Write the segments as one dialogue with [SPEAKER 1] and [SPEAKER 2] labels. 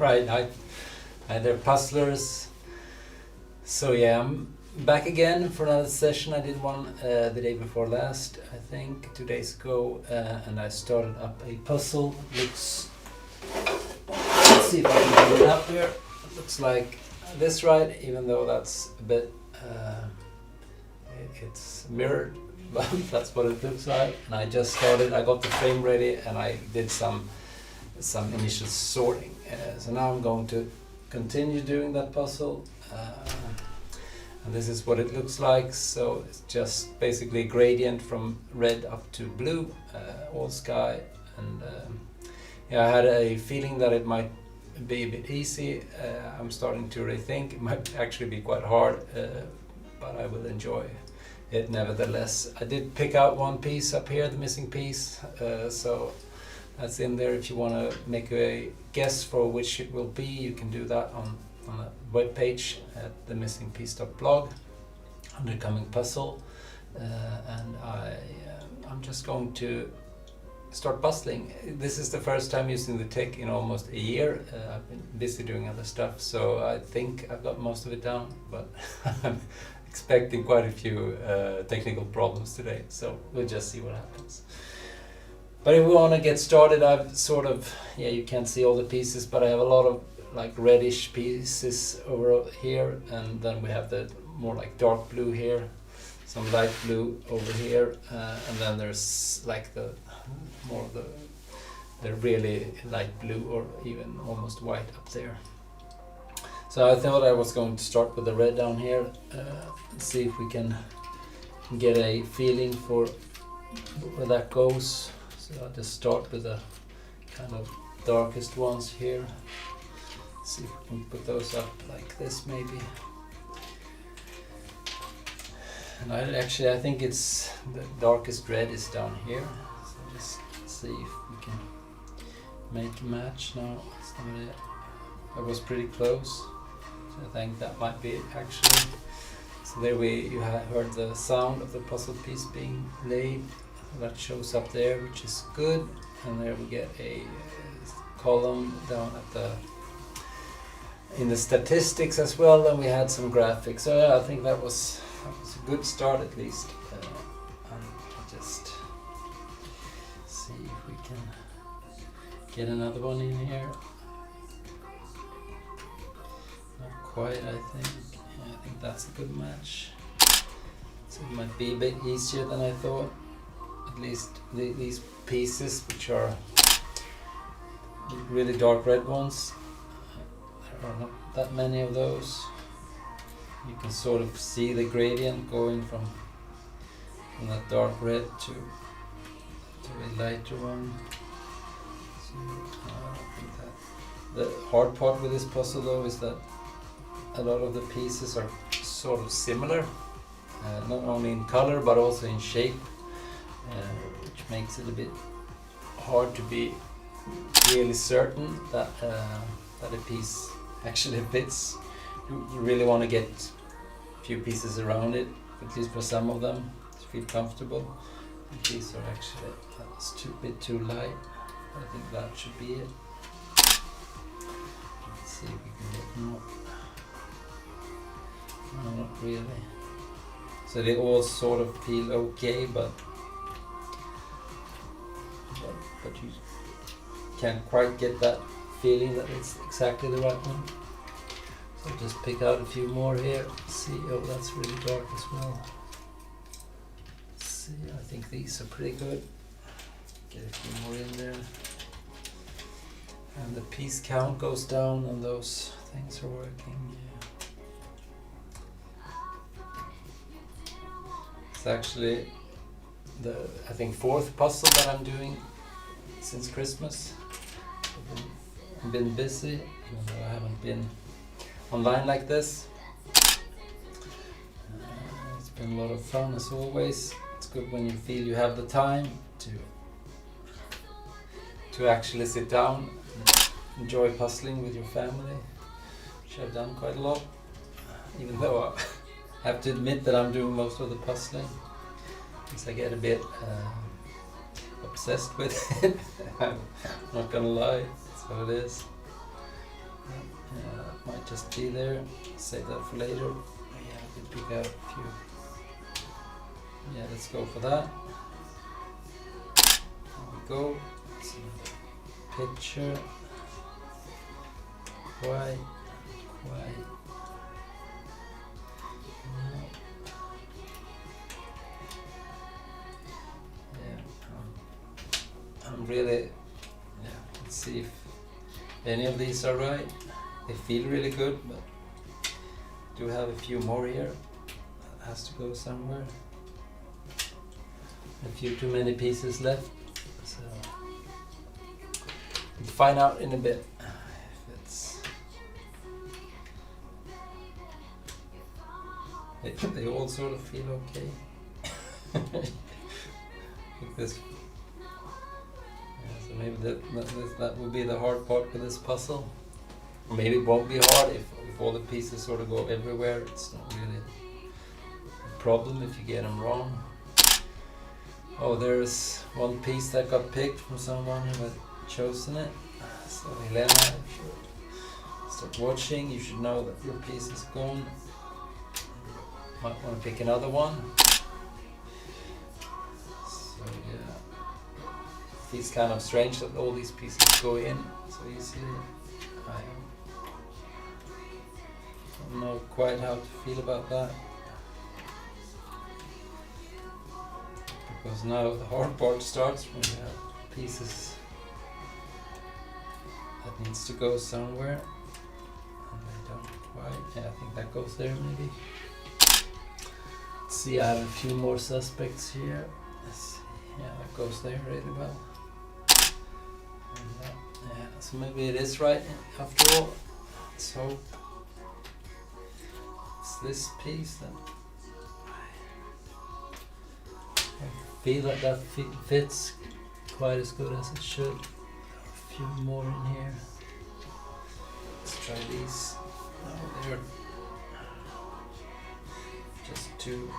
[SPEAKER 1] Alright, hi there puzzlers. So yeah, I'm back again for another session. I did one the day before last, I think, 2 days ago, and I started up a puzzle. Let's see if I can get it up here. It looks like this, right, even though that's a bit, it's mirrored, but that's what it looks like. And I just started, I got the frame ready, and I did some initial sorting. So now I'm going to continue doing that puzzle, and this is what it looks like. So it's just basically a gradient from red up to blue, all sky, and yeah, I had a feeling that it might be a bit easy. I'm starting to rethink it might actually be quite hard, but I will enjoy it nevertheless. I did pick out one piece up here, the missing piece, so that's in there. If you want to make a guess for which it will be, you can do that on a web page at themissingpiece.blog under coming puzzle. And I'm just going to start puzzling. This is the first time using the tech in almost a year. I've been busy doing other stuff, so I think I've got most of it down, but I'm expecting quite a few technical problems today, so we'll just see what happens. But if we want to get started, I've sort of, yeah, you can't see all the pieces, but I have a lot of like reddish pieces over here, and then we have the more like dark blue here, some light blue over here, and then there's like the more of the really light blue or even almost white up there. So I thought I was going to start with the red down here, and see if we can get a feeling for where that goes. So I'll just start with the kind of darkest ones here. See if we can put those up like this maybe. And I think it's the darkest red is down here. So just see if we can make a match now. It's not it. That was pretty close. So I think that might be it actually. So there you heard the sound of the puzzle piece being laid. That shows up there, which is good, and there we get a column down at in the statistics as well, and we had some graphics. So yeah, I think that was a good start at least. And I'll just see if we can get another one in here. Not quite, I think. Yeah, I think that's a good match. So it might be a bit easier than I thought. At least these pieces, which are really dark red ones, there are not that many of those. You can sort of see the gradient going from that dark red to a lighter one. So, I think that the hard part with this puzzle though is that a lot of the pieces are sort of similar, not only in color but also in shape. Which makes it a bit hard to be really certain that a piece actually fits. You really want to get a few pieces around it, at least for some of them, to feel comfortable. And these are actually, that's a bit too light. I think that should be it. Let's see if we can get more. No, not really. So they all sort of feel okay, but you can't quite get that feeling that it's exactly the right one. So just pick out a few more here. See, oh, that's really dark as well. See, I think these are pretty good. Get a few more in there. And the piece count goes down and those things are working. Yeah. It's actually the, I think, fourth puzzle that I'm doing since Christmas. I've been busy, even though I haven't been online like this. It's been a lot of fun as always. It's good when you feel you have the time to actually sit down and enjoy puzzling with your family, which I've done quite a lot, even though I have to admit that I'm doing most of the puzzling, because I get a bit obsessed with it. I'm not gonna lie, that's how it is. Might just be there. Save that for later. Yeah, I could pick out a few. Yeah, let's go for that. There we go. Let's see. Picture. Quite. No. Yeah, I'm really. Yeah, let's see if any of these are right. They feel really good, but do have a few more here. That has to go somewhere. A few too many pieces left, so we'll find out in a bit if it's. They all sort of feel okay. Like this. Yeah, so maybe that will be the hard part with this puzzle. Or maybe it won't be hard if all the pieces sort of go everywhere. It's not really a problem if you get them wrong. Oh, there's one piece that got picked from someone who had chosen it. So Helena, if you start watching, you should know that your piece is gone. Might want to pick another one. So yeah, feels kind of strange that all these pieces go in so easily. I don't know quite how to feel about that. Because now the hard part starts when you have pieces that needs to go somewhere and they don't quite. Yeah, I think that goes there maybe. Let's see, I have a few more suspects here. Let's see. Yeah, that goes there really well. And that, yeah, so maybe it is right after all. Let's hope. It's this piece that I feel like that fits quite as good as it should. A few more in here. Let's try these. No, they're just two.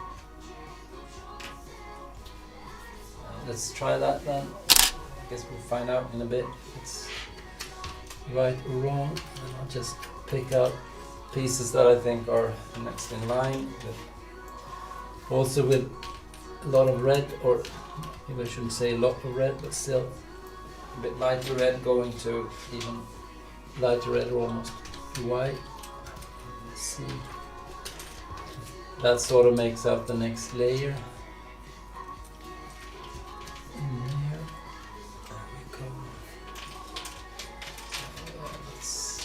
[SPEAKER 1] Let's try that then. I guess we'll find out in a bit if it's right or wrong. And I'll just pick out pieces that I think are next in line. Also with a lot of red, or maybe I shouldn't say a lot of red, but still a bit lighter red going to even lighter red or almost white. Let's see. That sort of makes out the next layer. There we go. So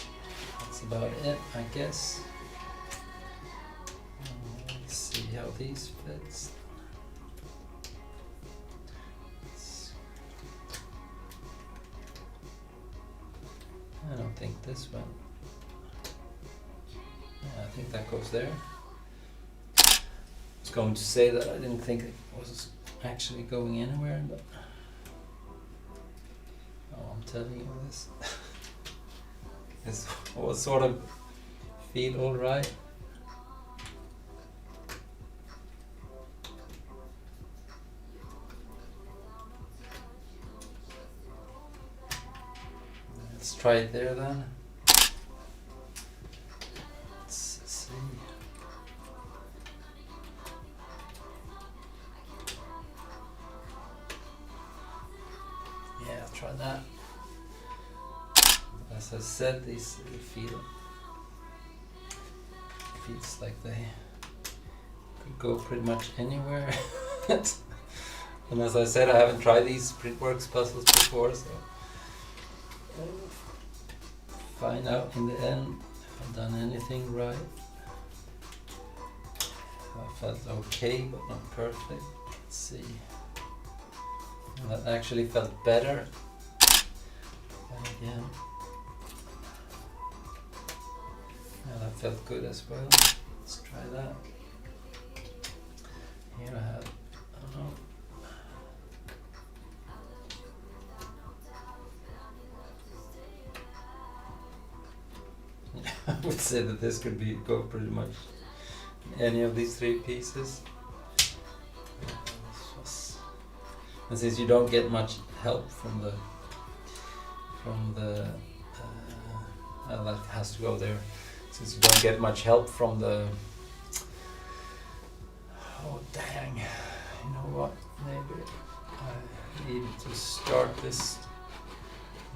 [SPEAKER 1] that's about it, I guess. Let's see how these fit. I don't think this one. Yeah, I think that goes there. I was going to say that I didn't think it was actually going anywhere, but oh, I'm telling you this. This all sort of feel all right. Let's try it there then. Let's see. Yeah, I'll try that. As I said, these feels like they could go pretty much anywhere. And as I said, I haven't tried these Printworks puzzles before, so find out in the end if I've done anything right. I felt okay, but not perfect. Let's see. And that actually felt better. And again, yeah, that felt good as well. Let's try that. Here I have, I don't know. I would say that this could go pretty much in any of these three pieces. And since you don't get much help from the that has to go there, since you don't get much help from the... Oh dang, you know what, maybe I need to start this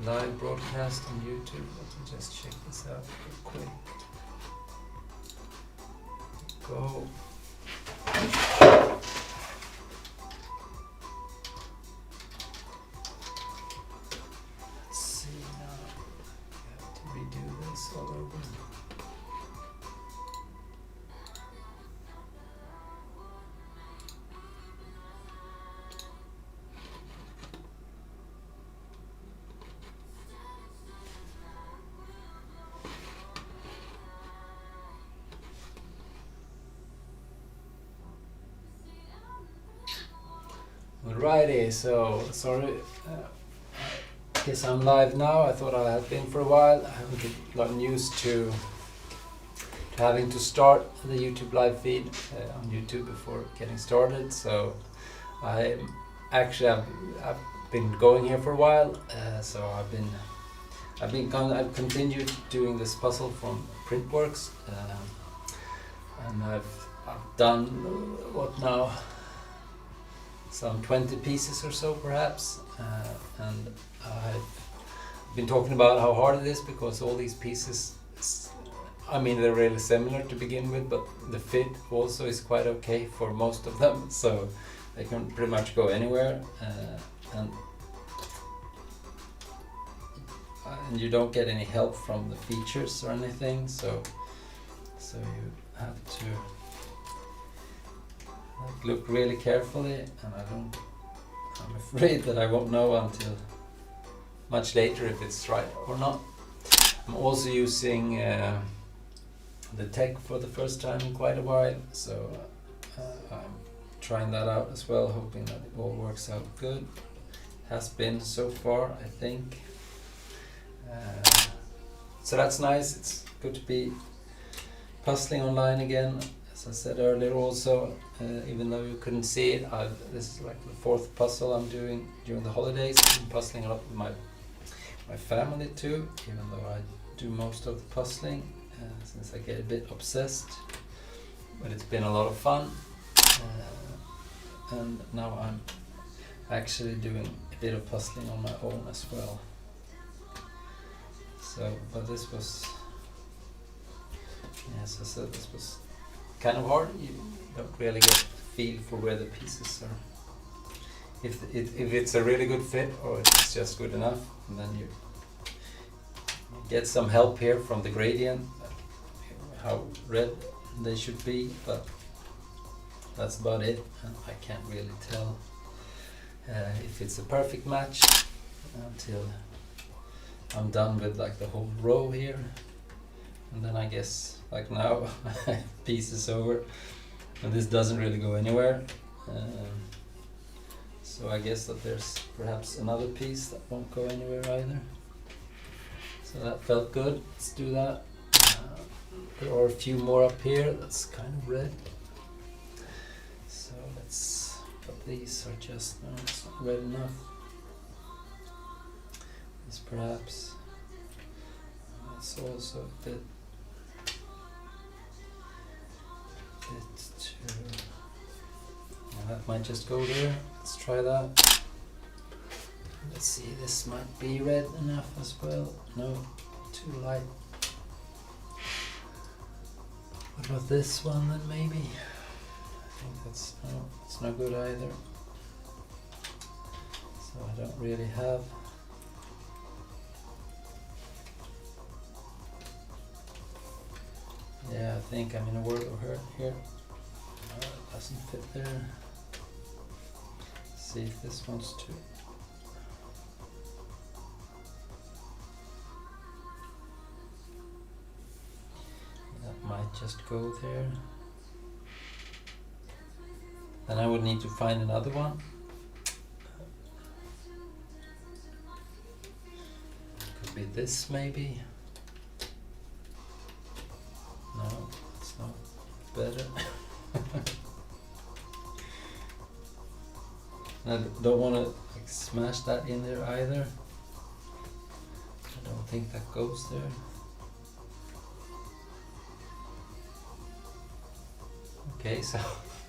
[SPEAKER 1] live broadcast on YouTube. Let me just check this out real quick. Go. Let's see now. I have to redo this all over. Alrighty, so sorry, I guess I'm live now. I thought I had been for a while. I haven't gotten used to having to start the YouTube live feed on YouTube before getting started. So I've been going here for a while. So I've continued doing this puzzle from Printworks, and I've done what now? Some 20 pieces or so perhaps, and I've been talking about how hard it is because all these pieces, I mean, they're really similar to begin with, but the fit also is quite okay for most of them, so they can pretty much go anywhere, and you don't get any help from the features or anything, so you have to look really carefully, and I'm afraid that I won't know until much later if it's right or not. I'm also using the tech for the first time in quite a while, so I'm trying that out as well, hoping that it all works out good. Has been so far, I think. So that's nice. It's good to be puzzling online again. As I said earlier also, even though you couldn't see it, this is like the 4th puzzle I'm doing during the holidays. I'm puzzling a lot with my family too, even though I do most of the puzzling, since I get a bit obsessed. But it's been a lot of fun, and now I'm actually doing a bit of puzzling on my own as well. So, but this was, as I said, this was kind of hard. You don't really get a feel for where the pieces are. If it's a really good fit or if it's just good enough, and then you get some help here from the gradient, how red they should be, but that's about it. And I can't really tell if it's a perfect match until I'm done with like the whole row here, and then I guess like now piece is over and this doesn't really go anywhere, so I guess that there's perhaps another piece that won't go anywhere either. So that felt good. Let's do that. There are a few more up here that's kind of red, so let's, but these are just, no, it's not red enough. This perhaps, it's also a bit too, that might just go there. Let's try that. Let's see, this might be red enough as well. No, too light. What about this one then maybe? I think that's, no, it's not good either. So I don't really have. Yeah, I think I'm in a world of hurt here. No, it doesn't fit there. Let's see if this wants to. That might just go there. Then I would need to find another one. Could be this maybe. No, it's not better. I don't want to like smash that in there either. I don't think that goes there. Okay, so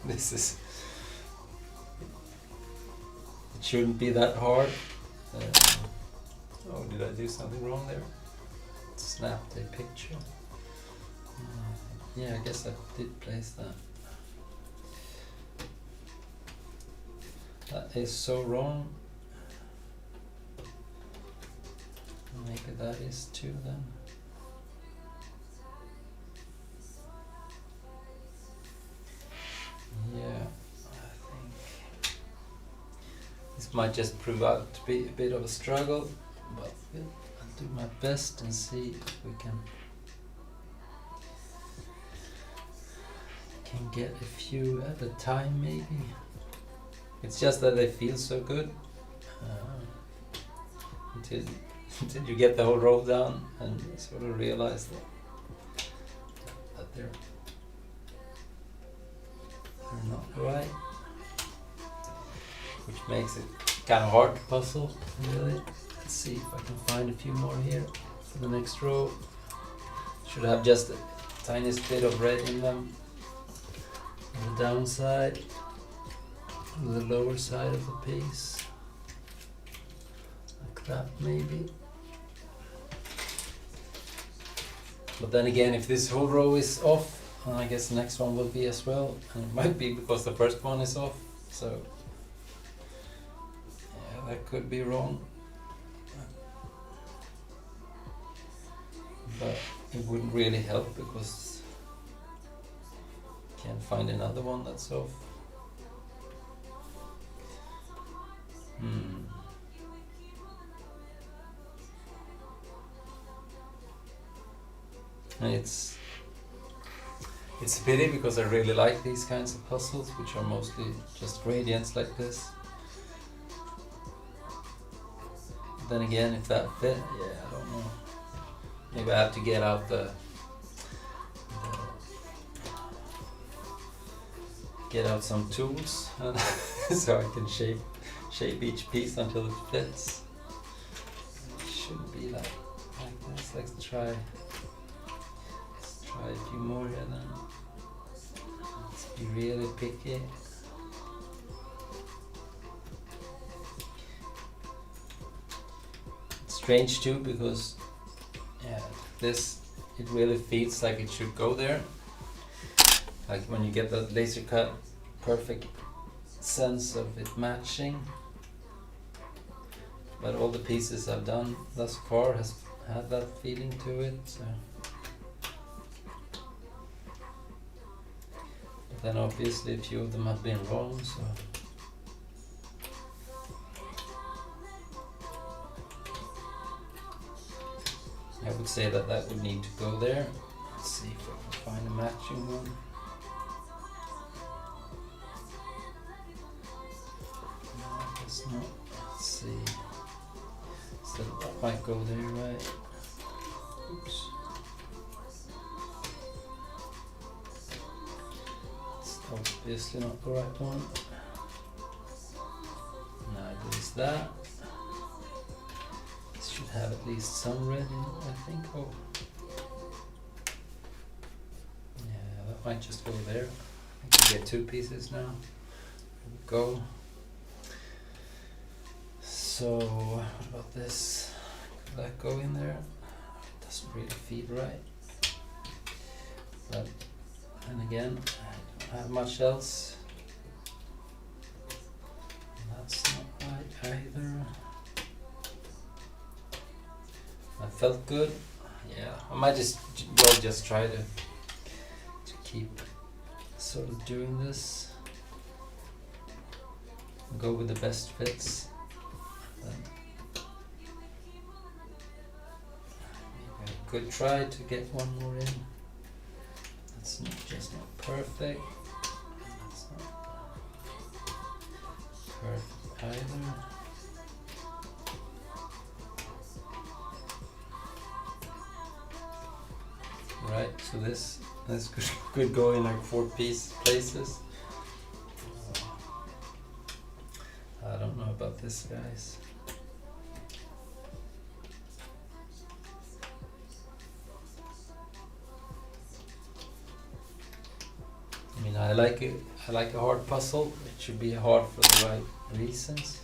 [SPEAKER 1] this is, it shouldn't be that hard. Oh, did I do something wrong there? Snapped a picture. Yeah, I guess I did place that. That is so wrong. Maybe that is too then. Yeah, I think this might just prove out to be a bit of a struggle, but I'll do my best and see if we can get a few at a time maybe. It's just that they feel so good until you get the whole row down and sort of realize that they're not right, which makes it kind of hard to puzzle really. Let's see if I can find a few more here for the next row. Should have just a tiniest bit of red in them on the downside, on the lower side of the piece, like that maybe. But then again, if this whole row is off, I guess the next one will be as well, and it might be because the first one is off, so yeah, that could be wrong. But it wouldn't really help because I can't find another one that's off. And it's a pity because I really like these kinds of puzzles, which are mostly just gradients like this. But then again, if that fit, yeah, I don't know. Maybe I have to get out get out some tools so I can shape each piece until it fits. It shouldn't be like this. Let's try a few more here then. Let's be really picky. It's strange too because this, it really feels like it should go there. Like when you get that laser cut, perfect sense of it matching. But all the pieces I've done thus far has had that feeling to it. So. But then obviously a few of them have been wrong, so. I would say that would need to go there. Let's see if I can find a matching one. No, I guess not. Let's see. So that might go there, right? Oops. It's obviously not the right one. Neither is that. Should have at least some red in it, I think. Oh, yeah, that might just go there. I can get two pieces now. There we go. So, what about this? Could that go in there? It doesn't really feed right. But then again, I don't have much else. That's not right either. That felt good. Yeah, I might just try to keep sort of doing this. Go with the best fits. Then maybe I could try to get one more in. That's just not perfect. That's not perfect either. Right, so this could go in like 4 places. I don't know about this, guys. I mean, I like it. I like a hard puzzle. It should be hard for the right reasons.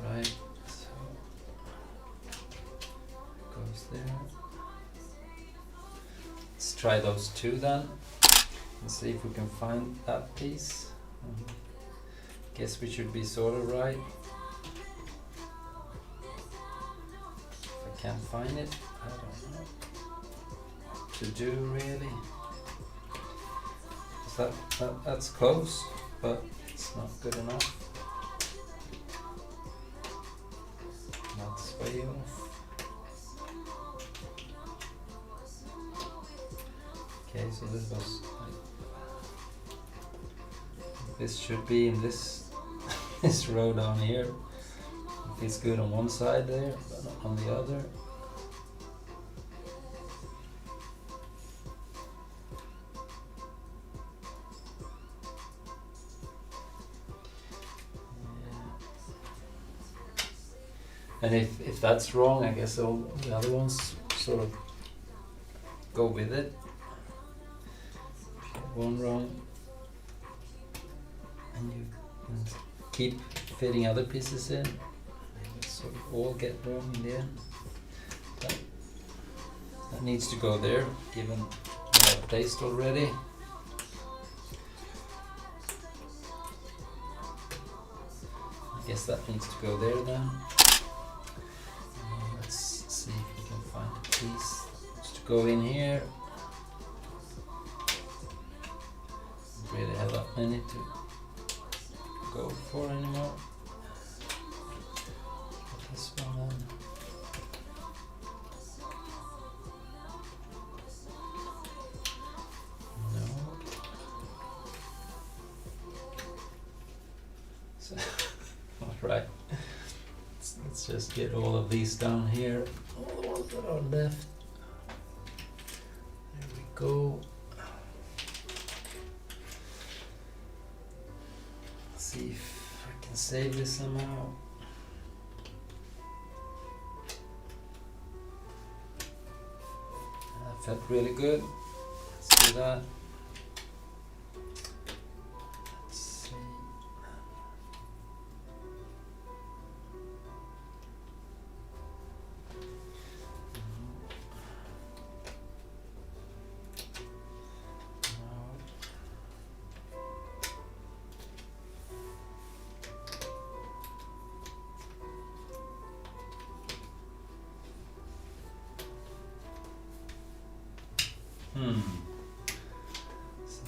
[SPEAKER 1] Right, so goes there. Let's try those two then and see if we can find that piece. Guess we should be sort of right. If I can't find it, I don't know what to do really. That's close, but it's not good enough. That's way off. Okay, so this was this should be in this this row down here. It feels good on one side there, but not on the other. And if that's wrong, I guess all the other ones sort of go with it. One wrong, and you can keep fitting other pieces in. They sort of all get wrong in the end. That needs to go there, given what I've placed already. I guess that needs to go there then. Let's see if we can find a piece to go in here. Don't really have that many to go for anymore. This one then. No. So alright. Let's just get all of these down here. All the ones that are left. There we go. Let's see if I can save this somehow. That felt really good. Let's do that. Let's see. So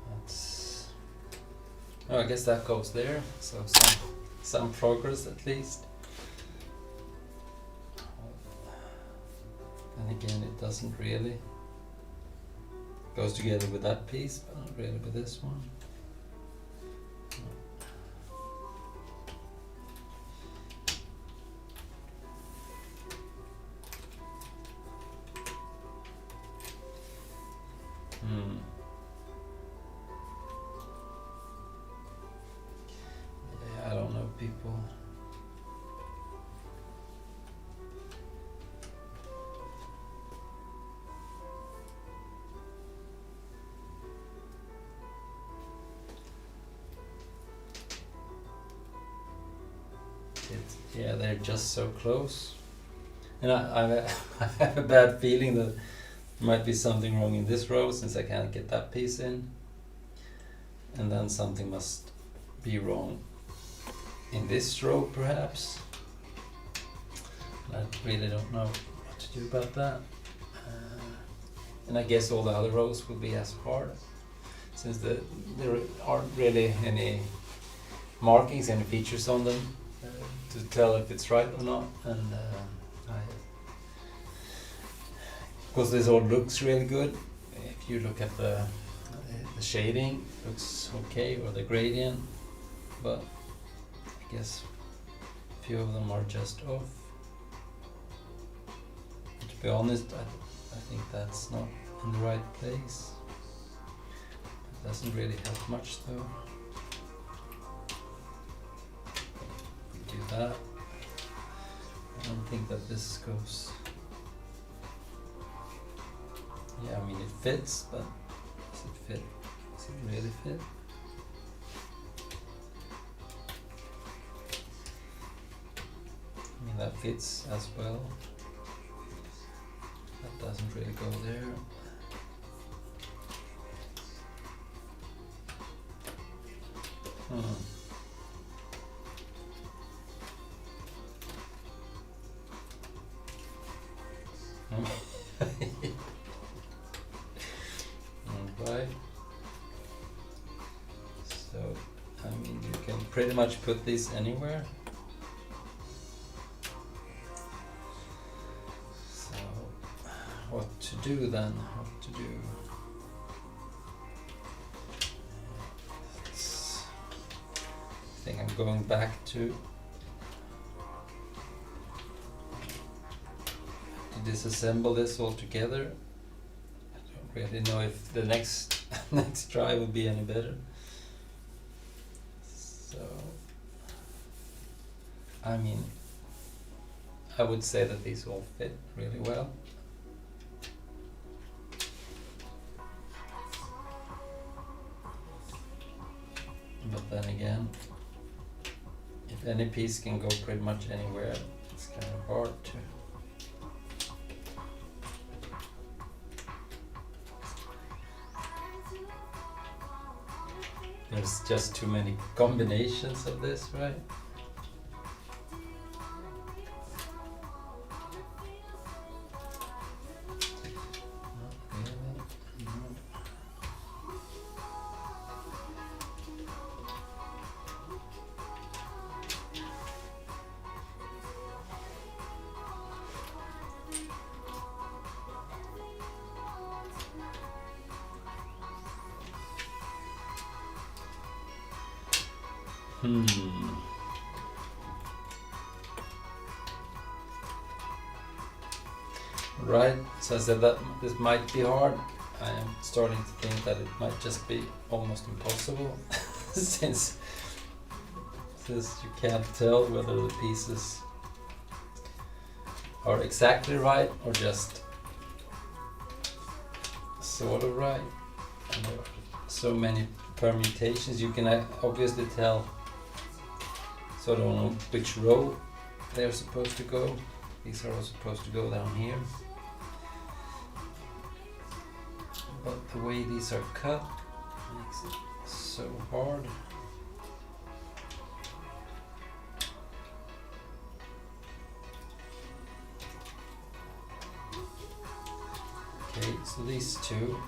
[SPEAKER 1] that's. Oh, I guess that goes there. So some progress at least. And again, it doesn't really. Goes together with that piece, but not really with this one. Yeah, I don't know, people. Yeah, they're just so close. And I have a bad feeling that there might be something wrong in this row since I can't get that piece in. And then something must be wrong in this row perhaps. I really don't know what to do about that. And I guess all the other rows will be as hard since there aren't really any markings, any features on them to tell if it's right or not. And because this all looks really good. If you look at the shading, looks okay, or the gradient, but I guess a few of them are just off. To be honest, I think that's not in the right place. It doesn't really help much though. that. I don't think that this goes. Yeah, I mean it fits, but does it fit? Does it really fit? I mean that fits as well. That doesn't really go there. Alright. So, I mean, you can pretty much put these anywhere. So, what to do then? What to do? I think I'm going back to disassemble this all together. I don't really know if the next next try will be any better. So, I mean, I would say that these all fit really well. But then again, if any piece can go pretty much anywhere, it's kind of hard to. There's just too many combinations of this, right? Right, so I said that this might be hard. I am starting to think that it might just be almost impossible since you can't tell whether the pieces are exactly right or just sort of right. And there are so many permutations. You can obviously tell sort of on which row they're supposed to go. These are all supposed to go down here. But the way these are cut makes it so hard. Okay, so these two.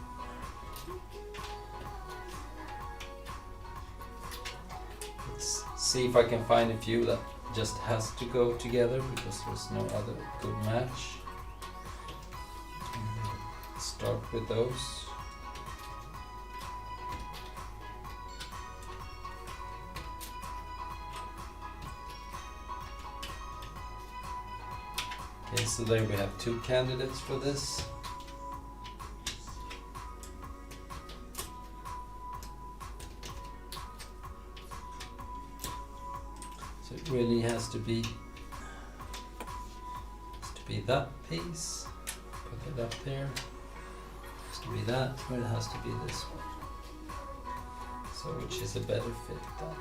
[SPEAKER 1] Let's see if I can find a few that just has to go together because there's no other good match. Start with those. Okay, so there we have two candidates for this. So it really has to be that piece. Put it up there. Has to be that, or it has to be this one. So which is a better fit then?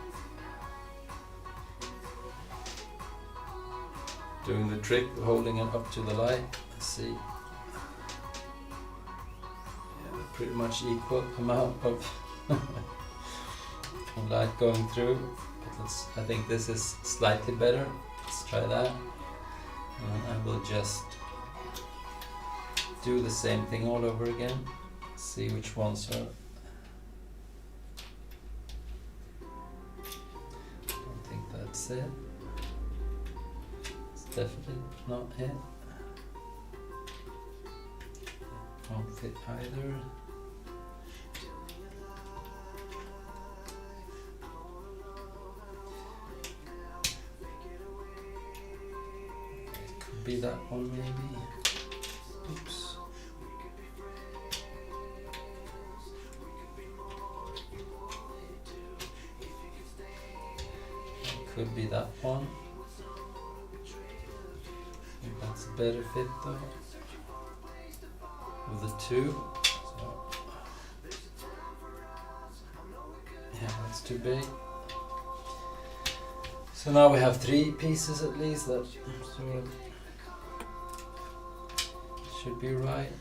[SPEAKER 1] Doing the trick, holding it up to the light. Let's see. Yeah, pretty much equal amount of light going through. But I think this is slightly better. Let's try that. And I will just do the same thing all over again. See which ones are. I don't think that's it. Definitely not it. Won't fit either. It could be that one maybe. Oops. It could be that one. a better fit though. With the two. So, yeah, that's too big. So now we have 3 pieces at least that sort of should be right.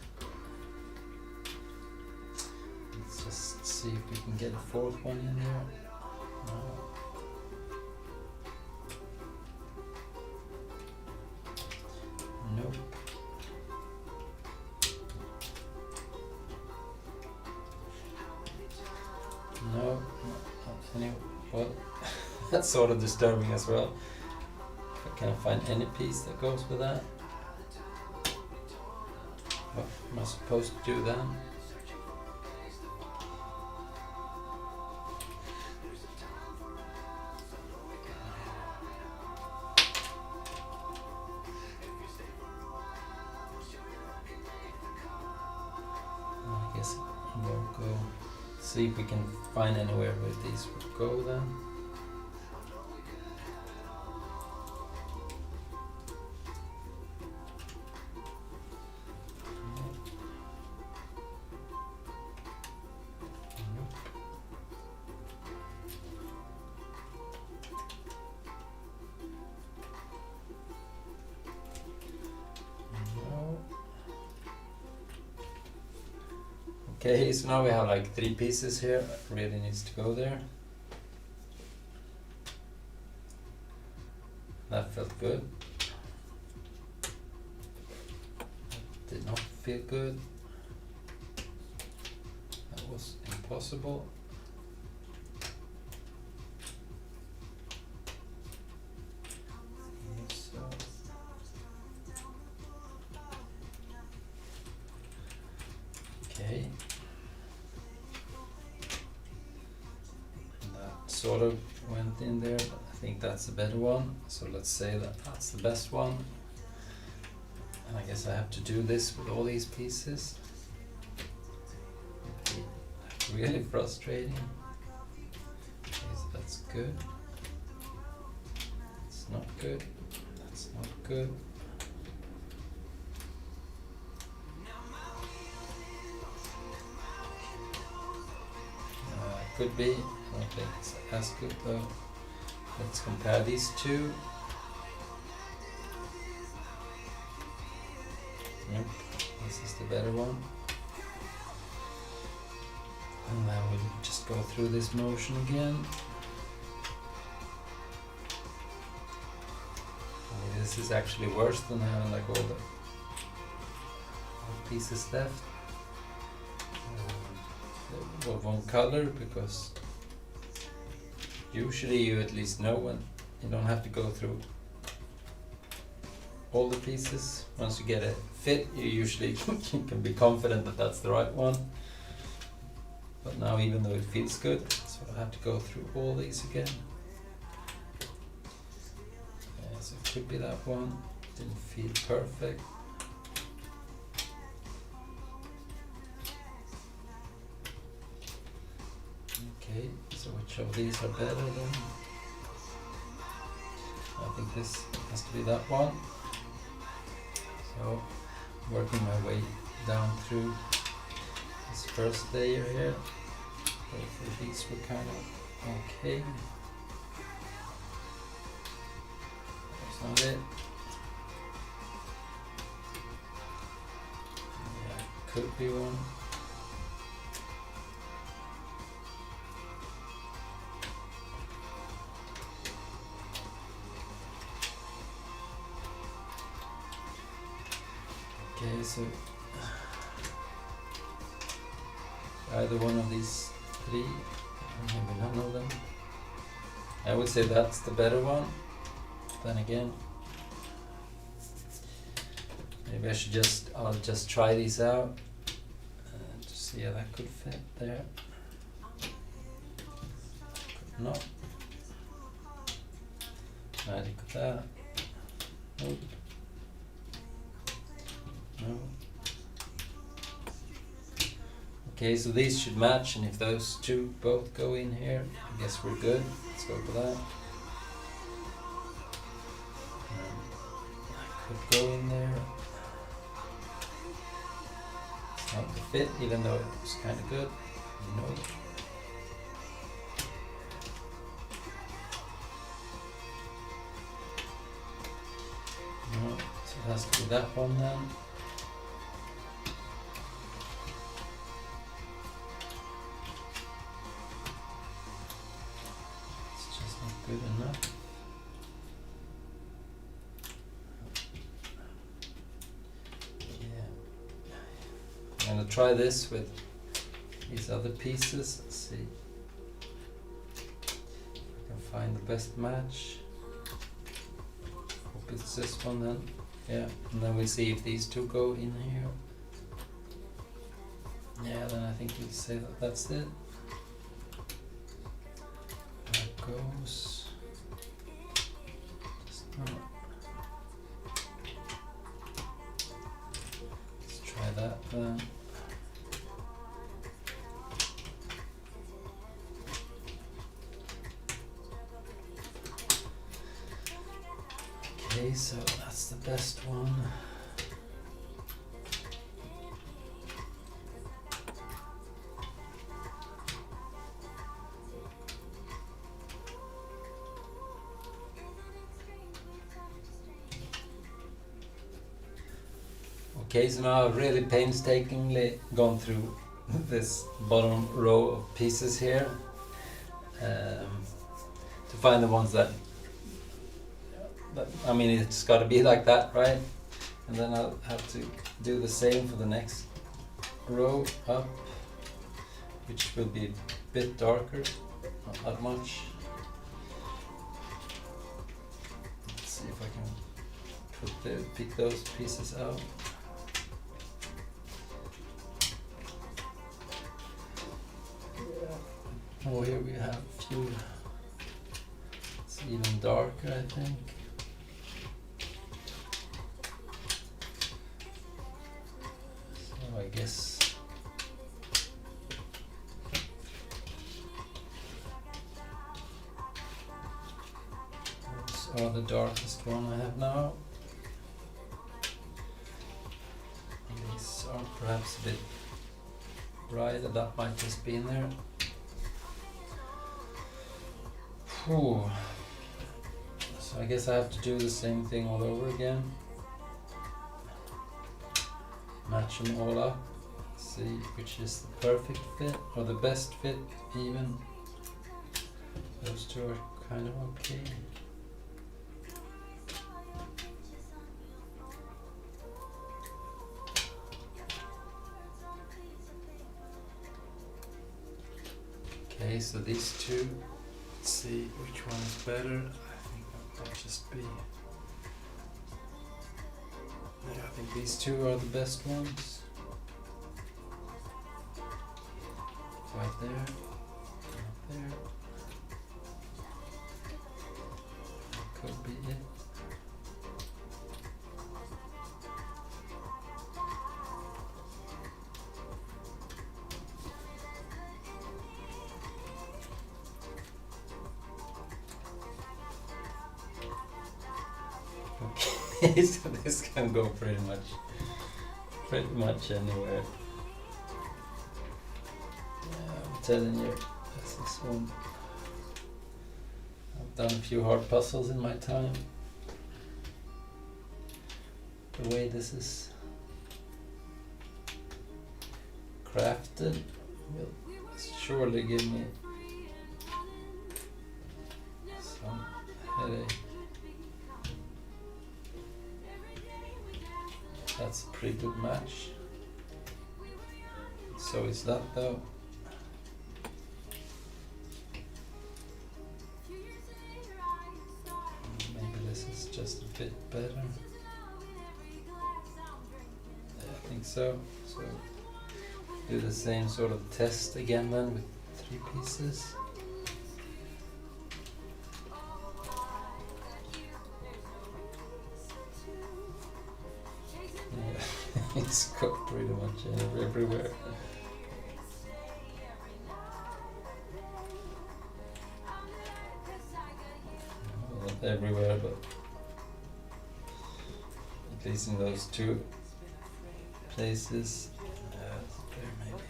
[SPEAKER 1] Let's just see if we can get a 4th one in there. No. Nope. No, not any. Well, that's sort of disturbing as well. I can't find any piece that goes with that. What am I supposed to do then? I guess we'll go see if we can find anywhere where these would go then. Okay, so now we have like 3 pieces here, really needs to go there. That felt good. That did not feel good. That was impossible. Okay. Sort of went in there, but I think that's the better one. So let's say that that's the best one. And I guess I have to do this with all these pieces. Really frustrating. Okay, so that's good. It's not good. That's not good. Could be. I don't think it's as good though. Let's compare these two. Yep, this is the better one. And then we'll just go through this motion again. This is actually worse than having like all the pieces left. Of one color, because usually you at least know when you don't have to go through all the pieces. Once you get a fit, you usually can be confident that that's the right one. But now, even though it feels good, so I have to go through all these again. So it could be that one. Didn't feel perfect. Okay, so which of these are better then? I think this has to be that one. So, working my way down through this first layer here. Both of these were kind of okay. That's not it. Yeah, could be one. Okay, so either one of these 3, maybe none of them. I would say that's the better one. Then again, maybe I'll just try these out to see how that could fit there. Could not. Neither could that. Nope. No. Okay, so these should match, and if those two both go in here, I guess we're good. Let's go for that. could go in there. It's not the fit, even though it was kind of good, you know. No, so it has to be that one then. It's just not good enough. I'm going to try this with these other pieces. Let's see if I can find the best match. Hope it's this one then. Yeah, and then we'll see if these two go in here. Yeah, then I think we'll say that that's it. There it goes. Just not. Let's try that then. Okay, so that's the best one. Okay, so now I've really painstakingly gone through this bottom row of pieces here to find the ones that I mean, it's got to be like that, right? And then I'll have to do the same for the next row up, which will be a bit darker, not that much. Let's see if I can pick those pieces out. Oh, here we have a few. It's even darker, I think. I guess those are the darkest one I have now. And these are perhaps a bit brighter, that might just be in there. Whew. So I guess I have to do the same thing all over again. Match them all up, see which is the perfect fit or the best fit even. Those two are kind of okay. Okay, so these two, let's see which one is better. I think that might just be. Yeah, I think these two are the best ones. Right there, right there. That could be it. Okay, so this can go pretty much anywhere. Yeah, I'm telling you, this is one. I've done a few hard puzzles in my time. The way this is crafted will surely give me some headache. That's a pretty good match. So is that though. Maybe this is just a bit better. Yeah, I think so. So do the same sort of test again then with 3 pieces. It's got pretty much everywhere. Not everywhere, but at least in those two places. There maybe.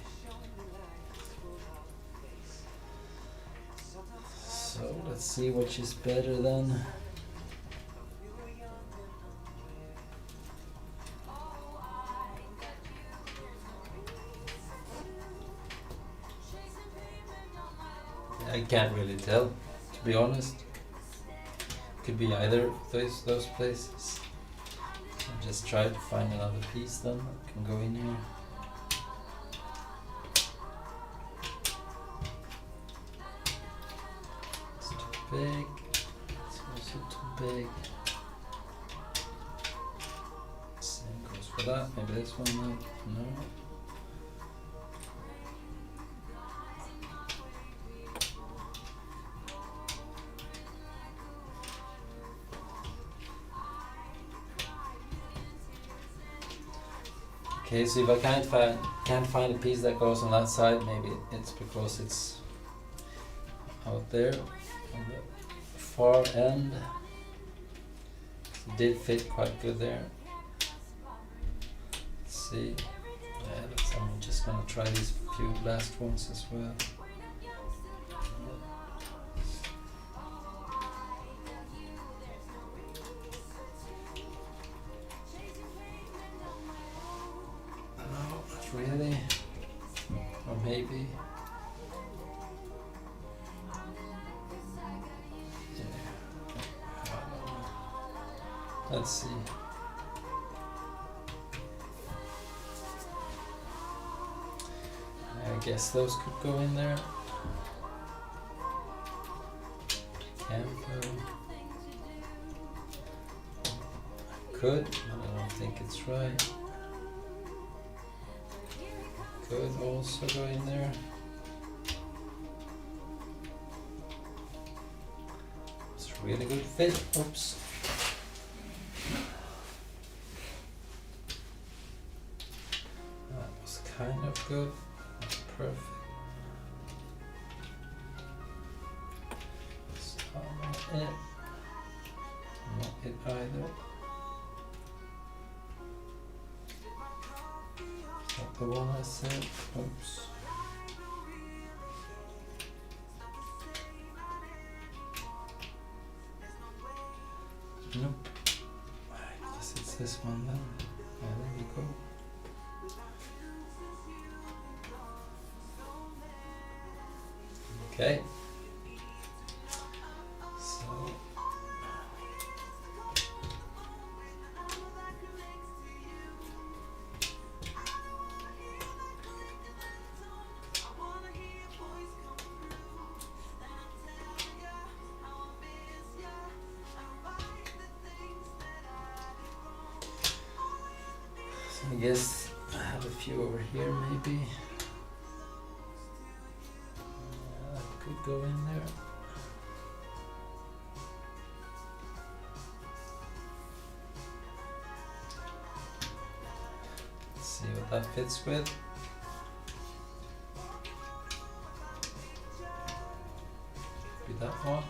[SPEAKER 1] So let's see which is better then. I can't really tell, to be honest. Could be either of those places. I'll just try to find another piece then that can go in here. It's too big. It's also too big. Same goes for that. Maybe this one then. No. Okay, so if I can't find a piece that goes on that side, maybe it's because it's out there on the far end. It did fit quite good there. Let's see. Yeah, I'm just gonna try these few last ones as well. Really? Or maybe? Yeah. Let's see. I guess those could go in there. Can't go. Could, but I don't think it's right. Could also go in there. It's a really good fit. Oops. That was kind of good. Not perfect. It's not it. Not it either. The one I said, oops. Nope. I guess it's this one then. Yeah, there we go. Okay. I guess I have a few over here maybe. Yeah, that could go in there. Let's see what that fits with. Be that one.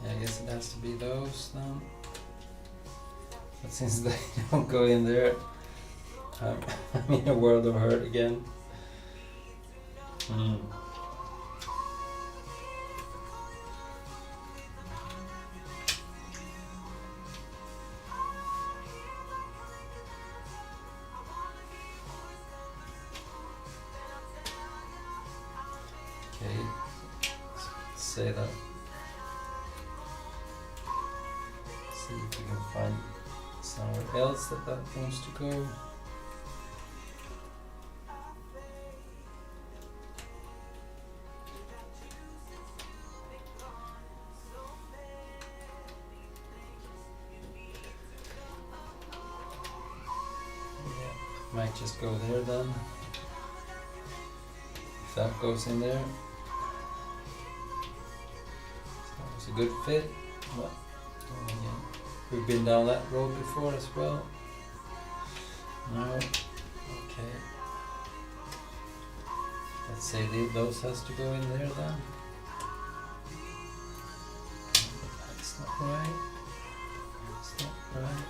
[SPEAKER 1] I guess it has to be those then. But since they don't go in there, I'm in a world of hurt again. Okay, so let's say that. See if we can find somewhere else that wants to go. Yeah, might just go there then. If that goes in there. So that was a good fit. But, yeah. We've been down that road before as well. No. Okay. Let's say those has to go in there then. That's not right. That's not right.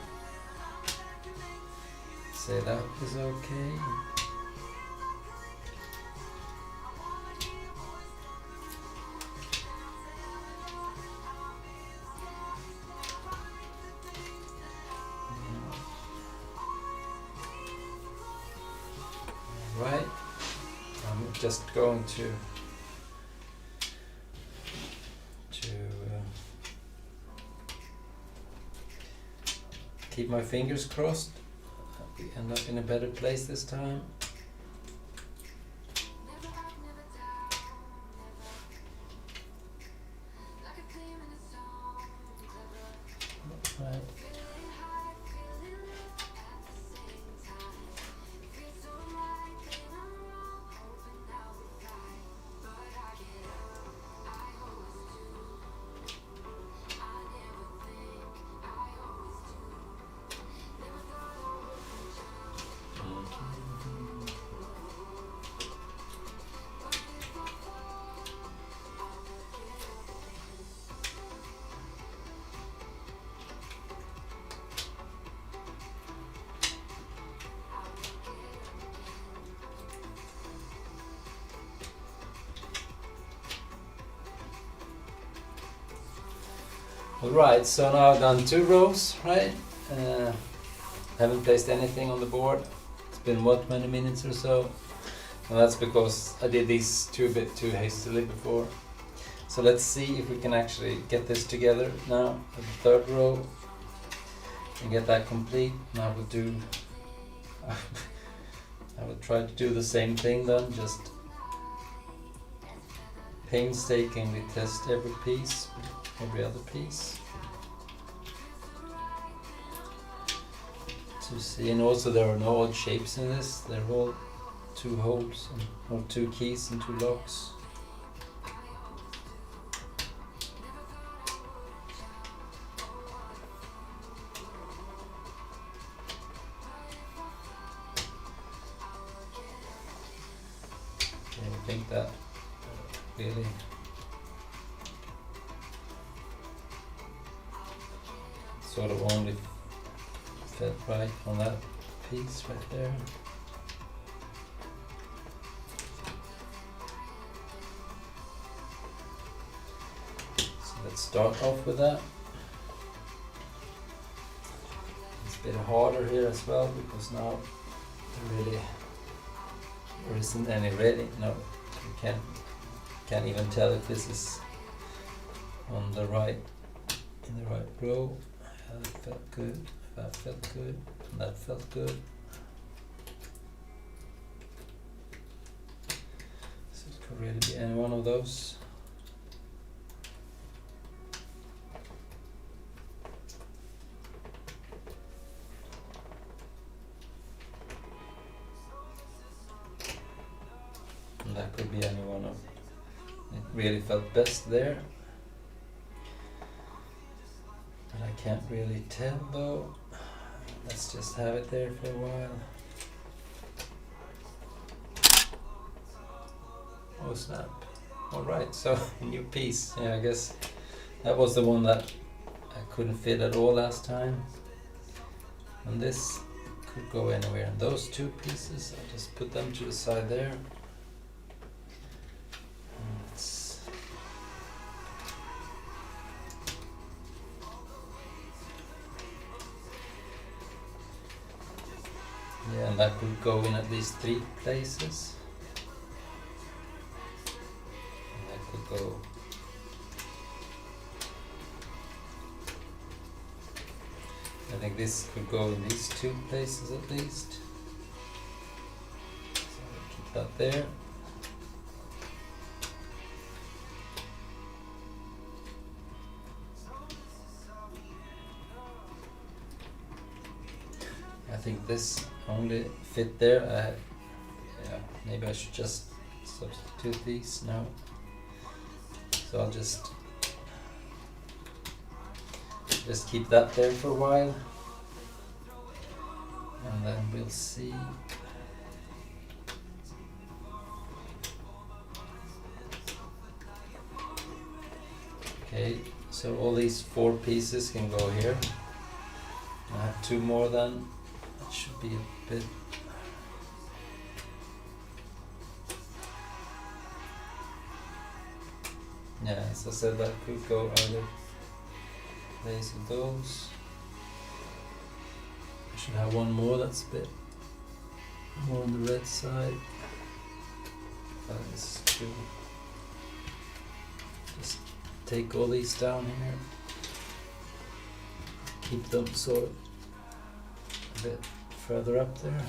[SPEAKER 1] Say that is okay. Right. I'm just going to keep my fingers crossed. We end up in a better place this time. Right. Alright, so now I've done 2 rows, right? Haven't placed anything on the board. It's been what, 20 minutes or so? And that's because I did these 2 a bit too hastily before. So let's see if we can actually get this together now, the 3rd row, and get that complete. And I will do, I will try to do the same thing then, just painstakingly test every piece, every other piece. To see, and also there are no odd shapes in this, they're all 2 holes, or 2 keys and 2 locks. I think that really sort of only fit right on that piece right there. So let's start off with that. It's a bit harder here as well because now there isn't any ready. No, you can't even tell if this is on the right, in the right row. That felt good, that felt good, and that felt good. So it could really be any one of those. And that could be any one of, it really felt best there. But I can't really tell though. Let's just have it there for a while. Oh snap. Alright, so a new piece. Yeah, I guess that was the one that I couldn't fit at all last time. And this could go anywhere. And those 2 pieces, I'll just put them to the side there. Yeah, and that could go in at least 3 places. And that could go. I think this could go in these 2 places at least. So I'll keep that there. I think this only fit there. Yeah, maybe I should just substitute these now. So I'll just keep that there for a while, and then we'll see. Okay, so all these 4 pieces can go here. I have 2 more then. That should be a bit. Yeah, as I said, that could go either place of those. I should have 1 more that's a bit more on the red side. That is true. Just take all these down here. Keep them sort of a bit further up there.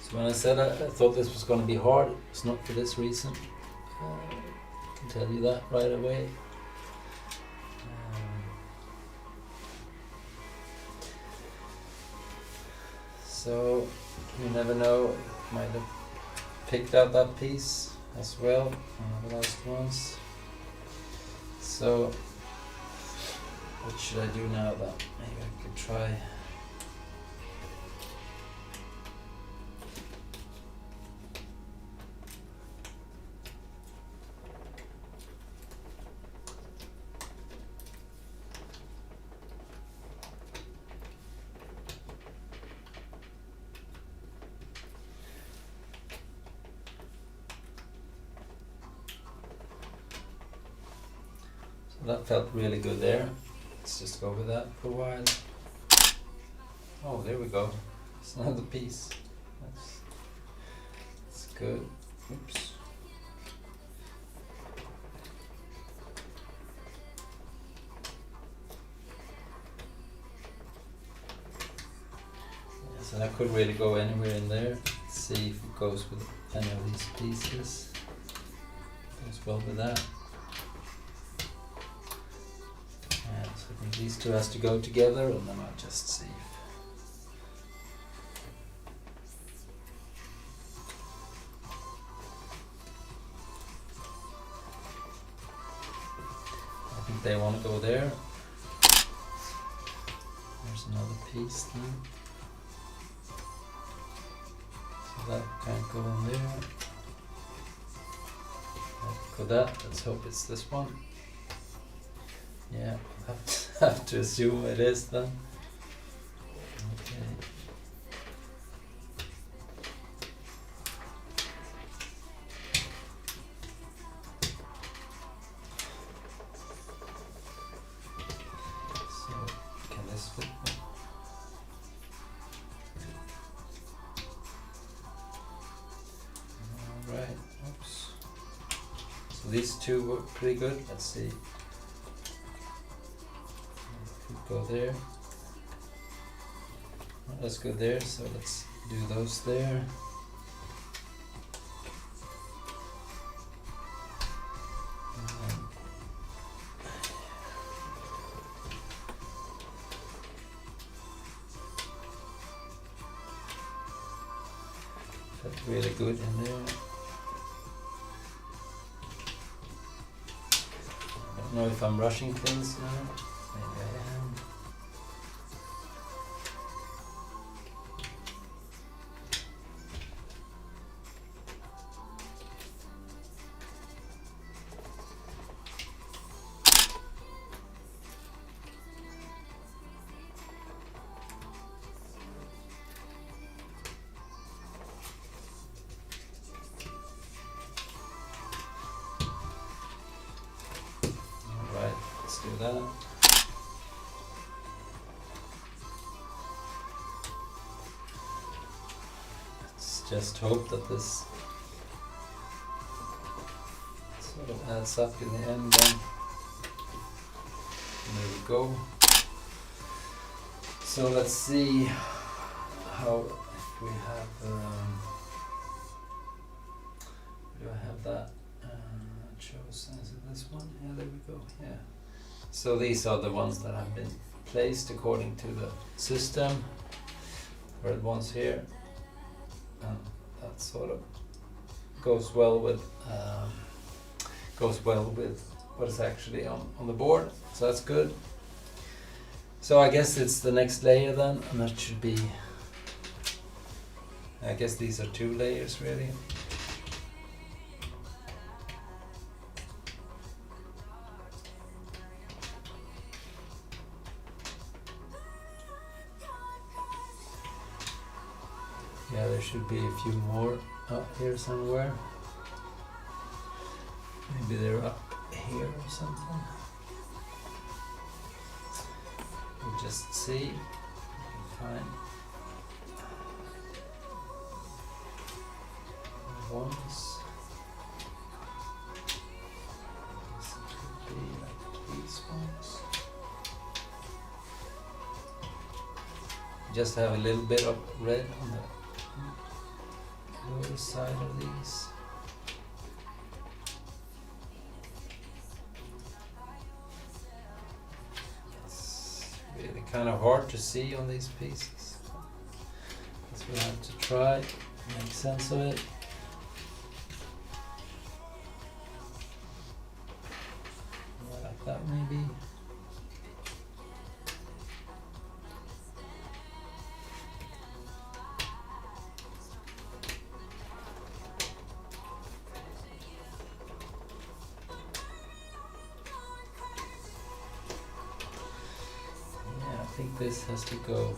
[SPEAKER 1] So when I said I thought this was going to be hard, it's not for this reason. I can tell you that right away. So you never know, might have picked out that piece as well, one of the last ones. So what should I do now then? Maybe I could try. That felt really good there. Let's just go with that for a while. Oh, there we go. It's another piece. That's good. Oops. Yeah, so that could really go anywhere in there. Let's see if it goes with any of these pieces. Goes well with that. So I think these 2 has to go together, and then I'll just see. I think they want to go there. There's another piece then. So that can't go in there. Could that? Let's hope it's this one. Yeah, I have to assume it is then. Okay. So, can this fit? Alright, oops. So these 2 were pretty good. Let's see. Go there. Well, let's go there, so let's do those there. Felt really good in there. I don't know if I'm rushing things now. Maybe I am. Alright, let's do that. Just hope that this sort of adds up in the end then. There we go. So let's see how, if we have, do I have that chosen? Is it this one? Yeah, there we go, yeah. So these are the ones that have been placed according to the system. Red ones here. That sort of goes well with what is actually on the board, so that's good. So I guess it's the next layer then, and that should be, I guess these are 2 layers really. Yeah, there should be a few more up here somewhere. Maybe they're up here or something. We'll just see. Fine. Ones. This could be like these ones. Just have a little bit of red on the lower side of these. It's really kind of hard to see on these pieces. That's what I have to try to make sense of it. Like that maybe. I think this has to go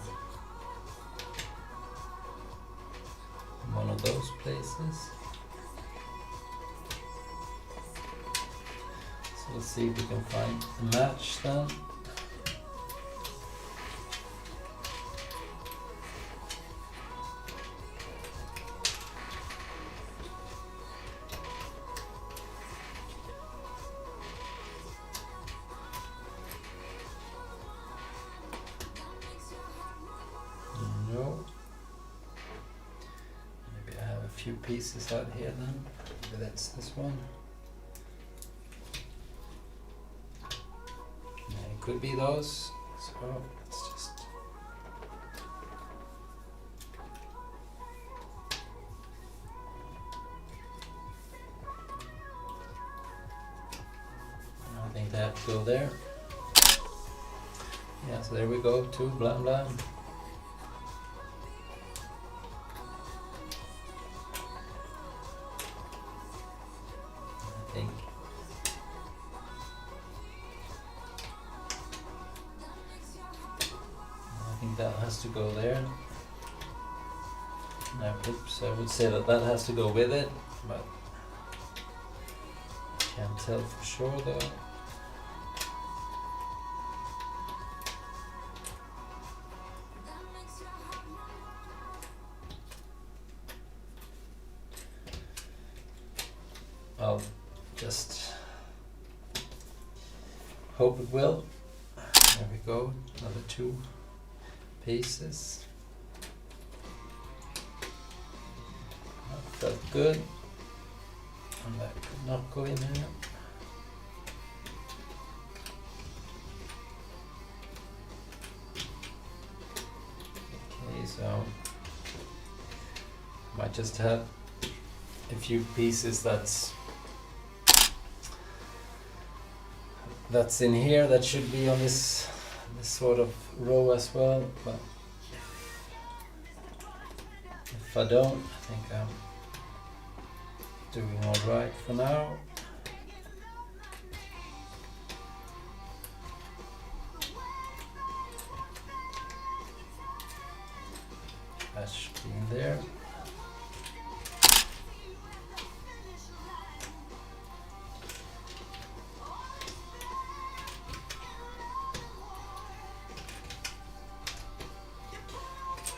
[SPEAKER 1] in one of those places. So let's see if we can find a match then. Few pieces out here then. Maybe that's this one. Yeah, it could be those. So let's just I think they have to go there. Yeah, so there we go, 2 blam blam. I think that has to go there. No, oops, I would say that that has to go with it, but can't tell for sure though. I'll just hope it will. There we go, another 2 pieces. That felt good, and that could not go in here. Okay, so might just have a few pieces that's in here that should be on this sort of row as well, but if I don't, I think I'm doing all right for now. That should be in there.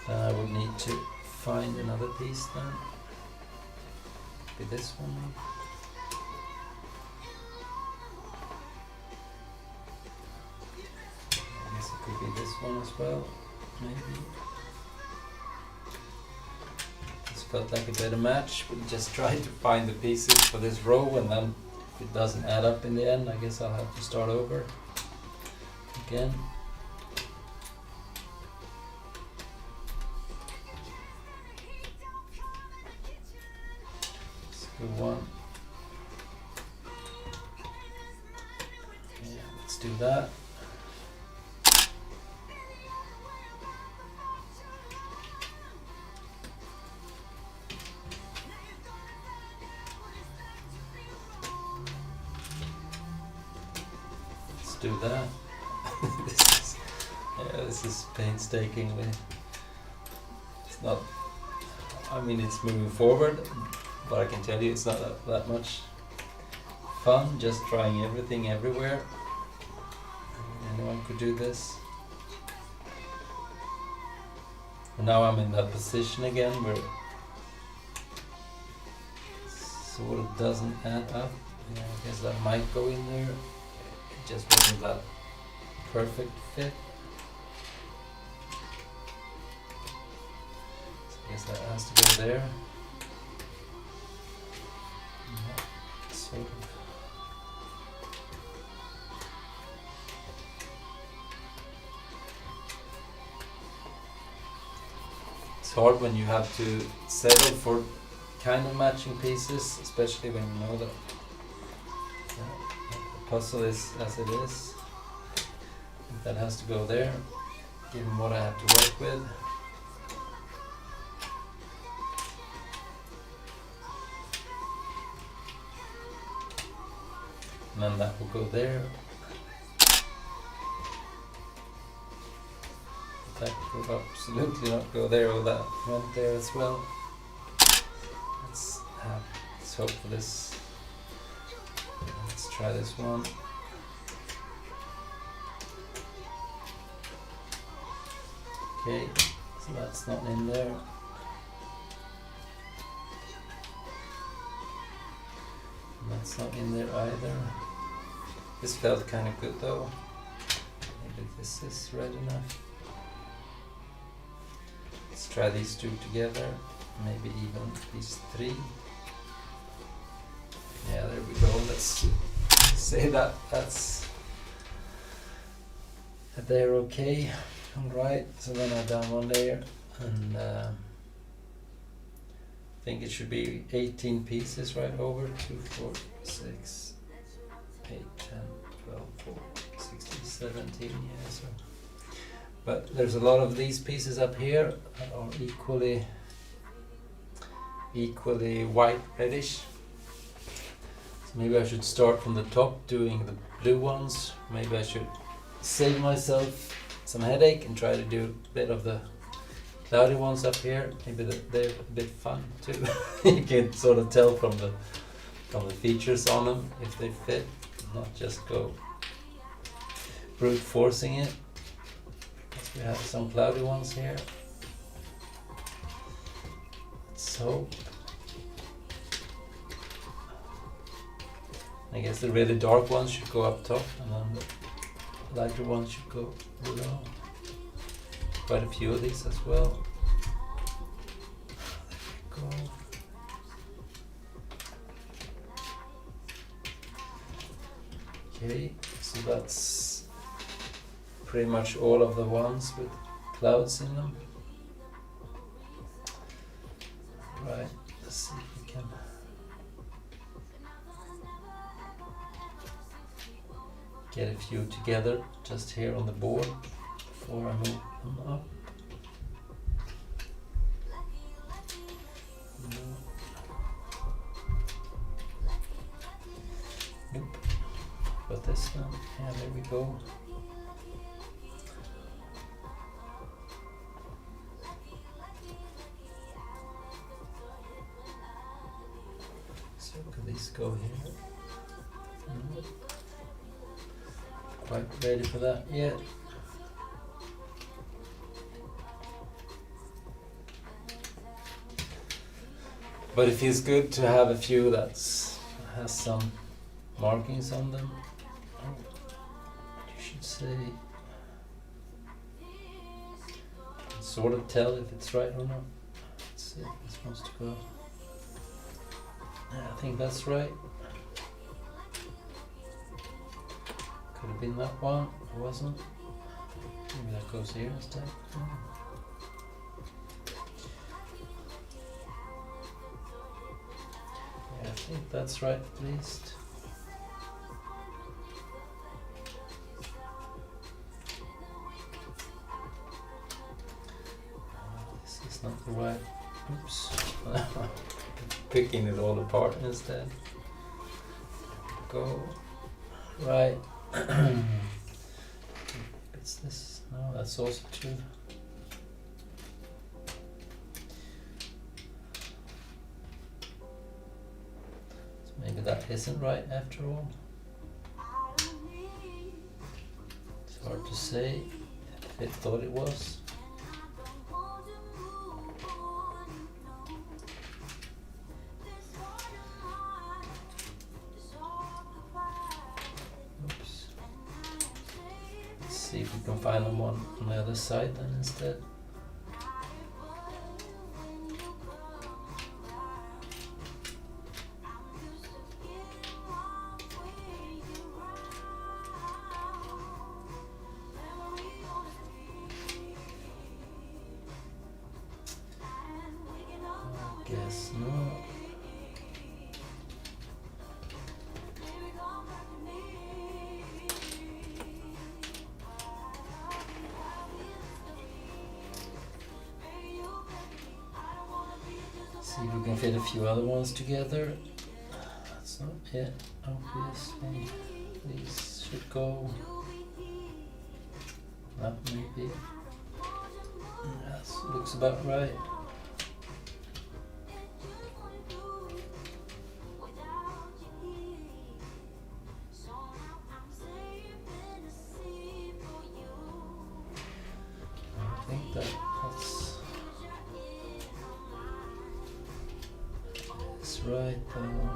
[SPEAKER 1] Then I would need to find another piece then. Be this one maybe. I guess it could be this one as well, maybe. This felt like a better match, but just try to find the pieces for this row, and then if it doesn't add up in the end, I guess I'll have to start over again. One. that. Let's do that. This is painstakingly. It's not. I mean, it's moving forward, but I can tell you, it's not that much fun. Just trying everything everywhere. Anyone could do this. And now I'm in that position again where it sort of doesn't add up. Yeah, I guess that might go in there. It just wasn't that perfect fit. So I guess that has to go there. Yeah, sort of. It's hard when you have to settle for kind of matching pieces, especially when you know that the puzzle is as it is. That has to go there, given what I have to work with. And then that will go there. That could absolutely not go there, or that went there as well. Let's hope for this. Let's try this one. Okay, so that's not in there. And that's not in there either. This felt kind of good though. Maybe this is red enough. Let's try these two together. Maybe even these three. Yeah, there we go. Let's say that's they're okay. Alright, so then I've done one layer, and I think it should be 18 pieces right over. 2, 4, 6, 8, 10, 12, 14, 16, 17, yeah, so. But there's a lot of these pieces up here that are equally white reddish. So maybe I should start from the top doing the blue ones. Maybe I should save myself some headache and try to do a bit of the cloudy ones up here. Maybe they're a bit fun too. You can sort of tell from the features on them if they fit, not just go brute forcing it. We have some cloudy ones here. So I guess the really dark ones should go up top, and then the lighter ones should go below. Quite a few of these as well. There we go. Okay, so that's pretty much all of the ones with clouds in them. Right, let's see if we can get a few together just here on the board before I move them up. Nope. But this one, yeah, there we go. So could these go here? No. Quite ready for that yet. But it feels good to have a few that has some markings on them. Oh, you should say, sort of tell if it's right or not. Let's see if this wants to go. Yeah, I think that's right. Could have been that one, it wasn't. Maybe that goes here instead. Yeah, I think that's right at least. That's not the right. Oops. Picking it all apart instead. Go. Right. It's this. No, that's also true. So maybe that isn't right after all. It's hard to say if it thought it was. See if we can find them on the other side then instead. I guess not. See if we can fit a few other ones together. That's not it, obviously. These should go. That maybe. Yes, looks about right. I think that's right though.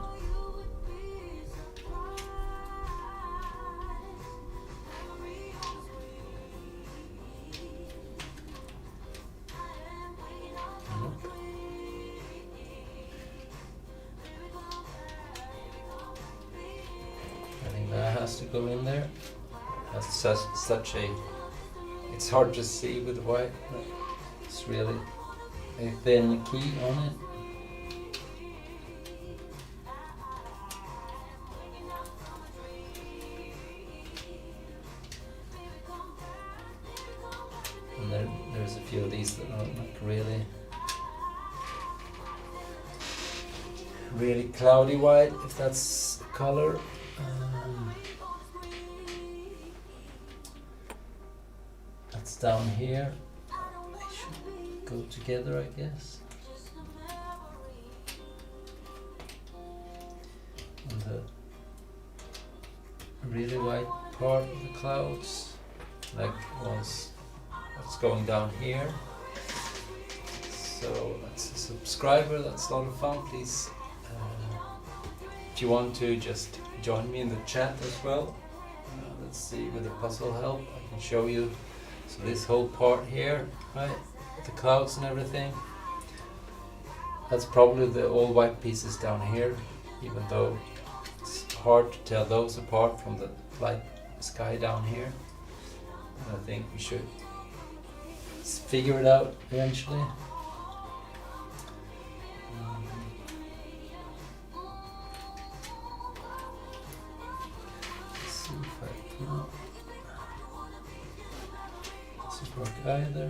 [SPEAKER 1] I think that has to go in there. That's such a. It's hard to see with the white. But it's really a thin key on it. And there's a few of these that are like really cloudy white, if that's the color. That's down here. They should go together, I guess. And the really white part of the clouds, like ones that's going down here. So that's a subscriber. That's a lot of fun. Please, if you want to, just join me in the chat as well. Let's see, with the puzzle help, I can show you. So this whole part here, right, the clouds and everything, that's probably the all white pieces down here, even though it's hard to tell those apart from the light sky down here. And I think we should figure it out eventually. Let's see if I can. Doesn't work either.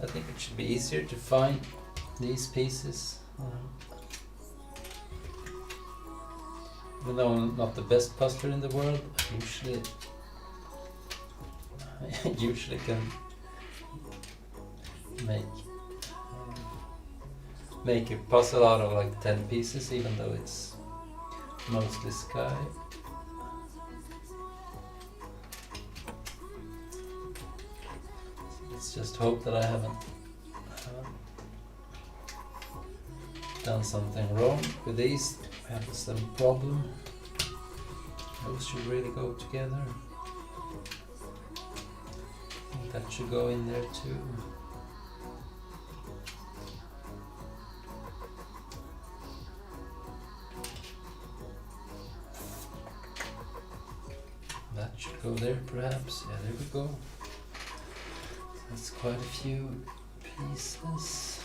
[SPEAKER 1] I think it should be easier to find these pieces. Even though I'm not the best puzzler in the world, I usually can make a puzzle out of like 10 pieces, even though it's mostly sky. Let's just hope that I haven't done something wrong with these. I have some problem. Those should really go together. I think that should go in there too. That should go there perhaps. Yeah, there we go. That's quite a few pieces.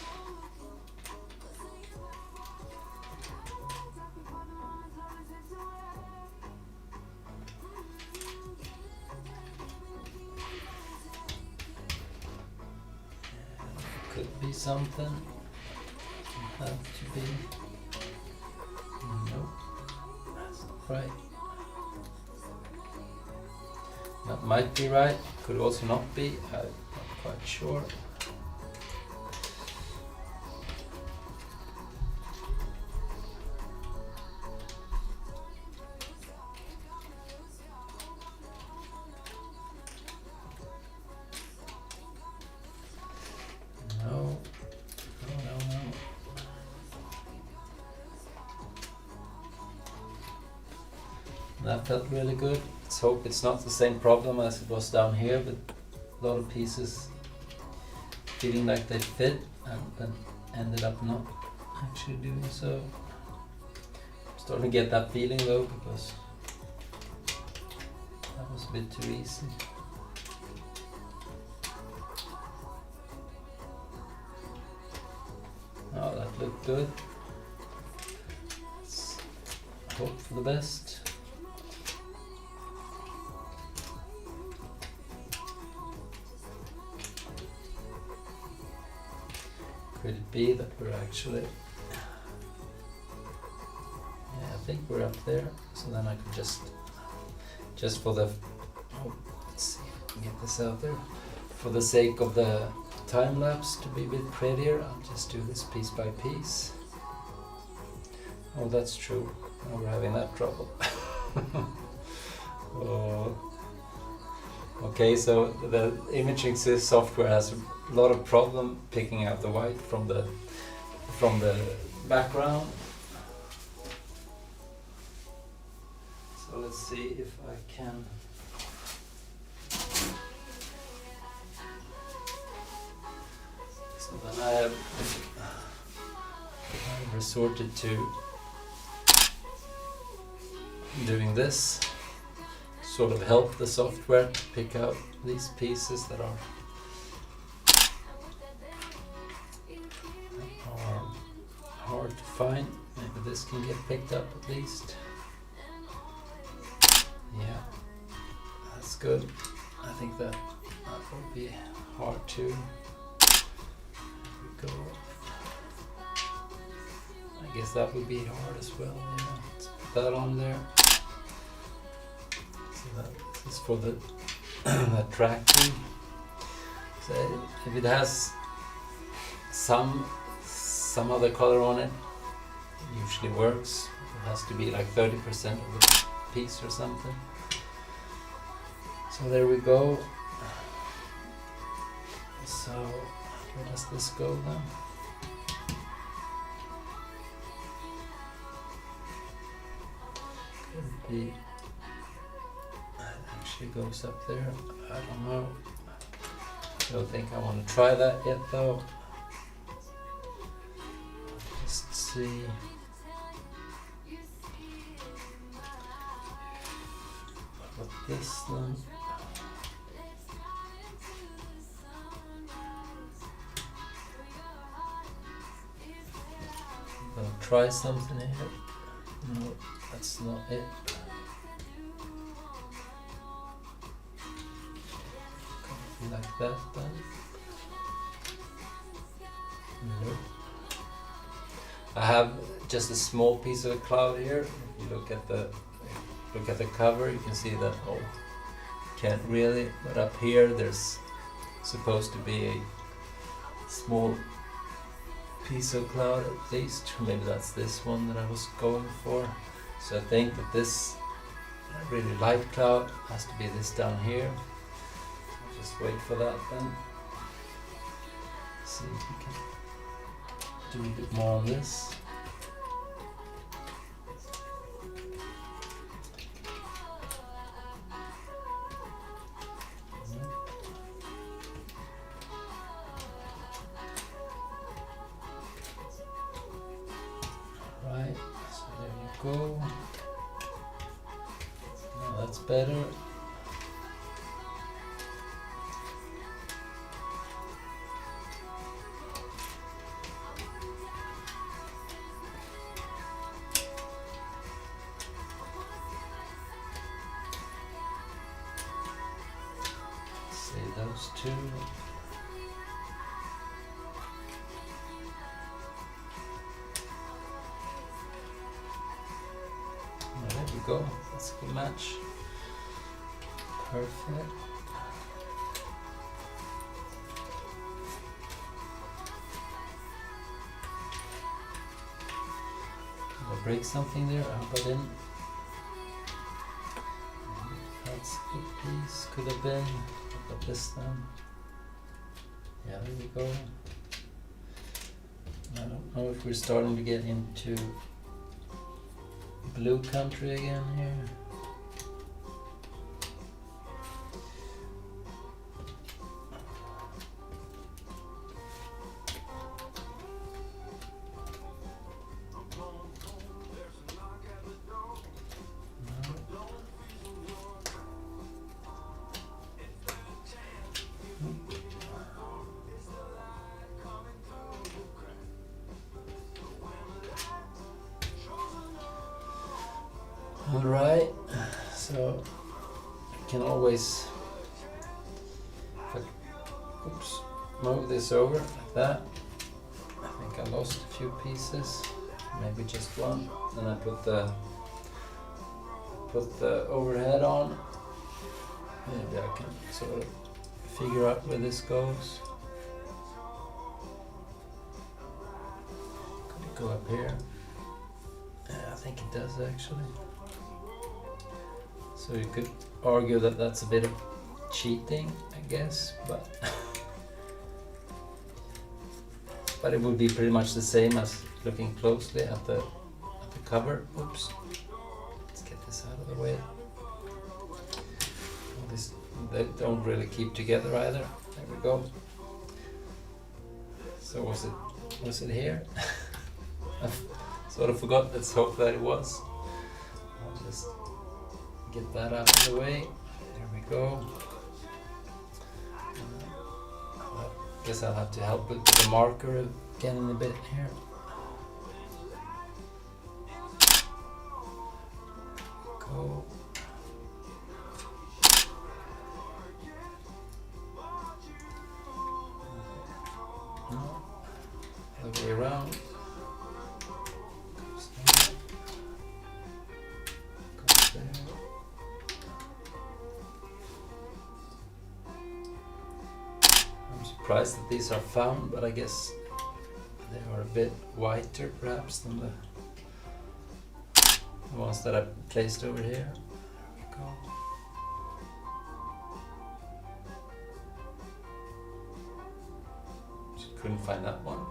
[SPEAKER 1] could be something. Have to be. Nope, that's not right. That might be right, could also not be, I'm not quite sure. No. That felt really good. Let's hope it's not the same problem as it was down here, but a lot of pieces feeling like they fit and then ended up not actually doing so. I'm starting to get that feeling though, because that was a bit too easy. Oh, that looked good. Let's hope for the best. Could it be that we're actually... Yeah, I think we're up there. So then I could just for the... Oh, let's see if I can get this out there. For the sake of the time-lapse to be a bit prettier, I'll just do this piece by piece. Oh, that's true. Now we're having that trouble. Oh. Okay, so the imaging software has a lot of problem picking out the white from the background. So let's see if I can. So then I have resorted to doing this. Sort of help the software to pick out these pieces that are hard to find. Maybe this can get picked up at least. Yeah, that's good. I think that will be hard to. Here we go. I guess that would be hard as well. Yeah, let's put that on there. So that is for the that tracking. So if it has some other color on it, it usually works. It has to be like 30% of the piece or something. So there we go. So where does this go then? Could be. It actually goes up there. I don't know. I don't think I want to try that yet though. Just see. What about this then? I'm gonna try something here. No, that's not it. Like that then. Nope. I have just a small piece of a cloud here. If you look at the cover, you can see that can't really, but up here there's supposed to be a small piece of cloud at least. Maybe that's this one that I was going for. So I think that this really light cloud has to be this down here. Just wait for that then. See if we can do a bit more on this. Right, so there you go. Now that's better. Those two. go. That's a good match. Perfect. Did I break something there? I hope I didn't. That's a good piece. Could have been. Look at this then. Yeah, there we go. I don't know if we're starting to get into blue country again here. Alright, so I can always move this over like that. I think I lost a few pieces, maybe just one. Then I put the overhead on. Maybe I can sort of figure out where this goes. Could it go up here? Yeah, I think it does actually. So you could argue that that's a bit of cheating, I guess, but but it would be pretty much the same as looking closely at the cover. Oops. Let's get this out of the way. This, they don't really keep together either. There we go. So was it here? I sort of forgot. Let's hope that it was. I'll just get that out of the way. There we go. I guess I'll have to help with the marker again in a bit here. Go. No. Other way around. Surprised that these are found, but I guess they are a bit whiter perhaps than the ones that I placed over here. There we go. Just couldn't find that one.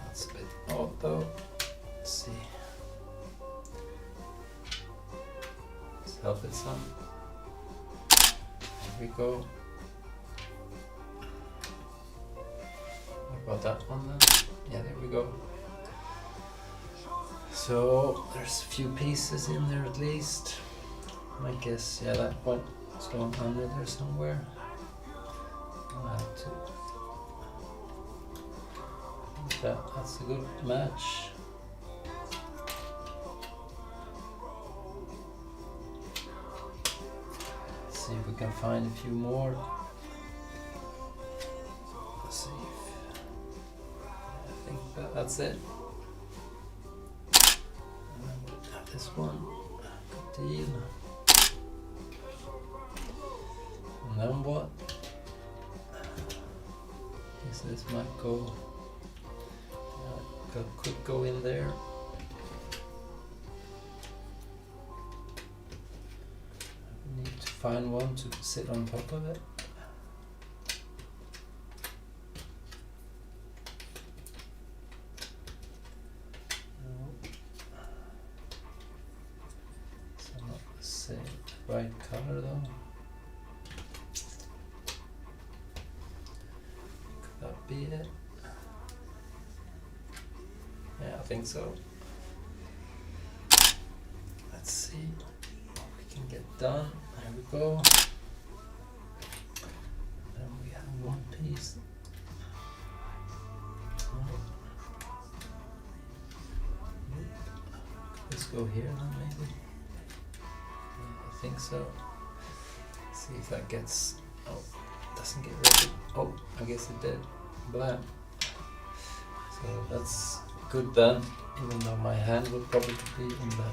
[SPEAKER 1] That's a bit odd though. Let's see. Let's help it some. There we go. About that one then? Yeah, there we go. So there's a few pieces in there at least. I guess, yeah, that one is going under there somewhere. I'll have to. That's a good match. Let's see if we can find a few more. Let's see. That's it. And then we'll have this one. Good deal. And then what? Guess this might go. Could go in there. I need to find one to sit on top of it. Right color though. Could that be it? Yeah, I think so. Let's see what we can get done. There we go. Then we have one piece. Let's go here then maybe. I think so. Let's see if that gets. Oh, doesn't get ready. Oh, I guess it did. Blam. So that's good then, even though my hand would probably be in the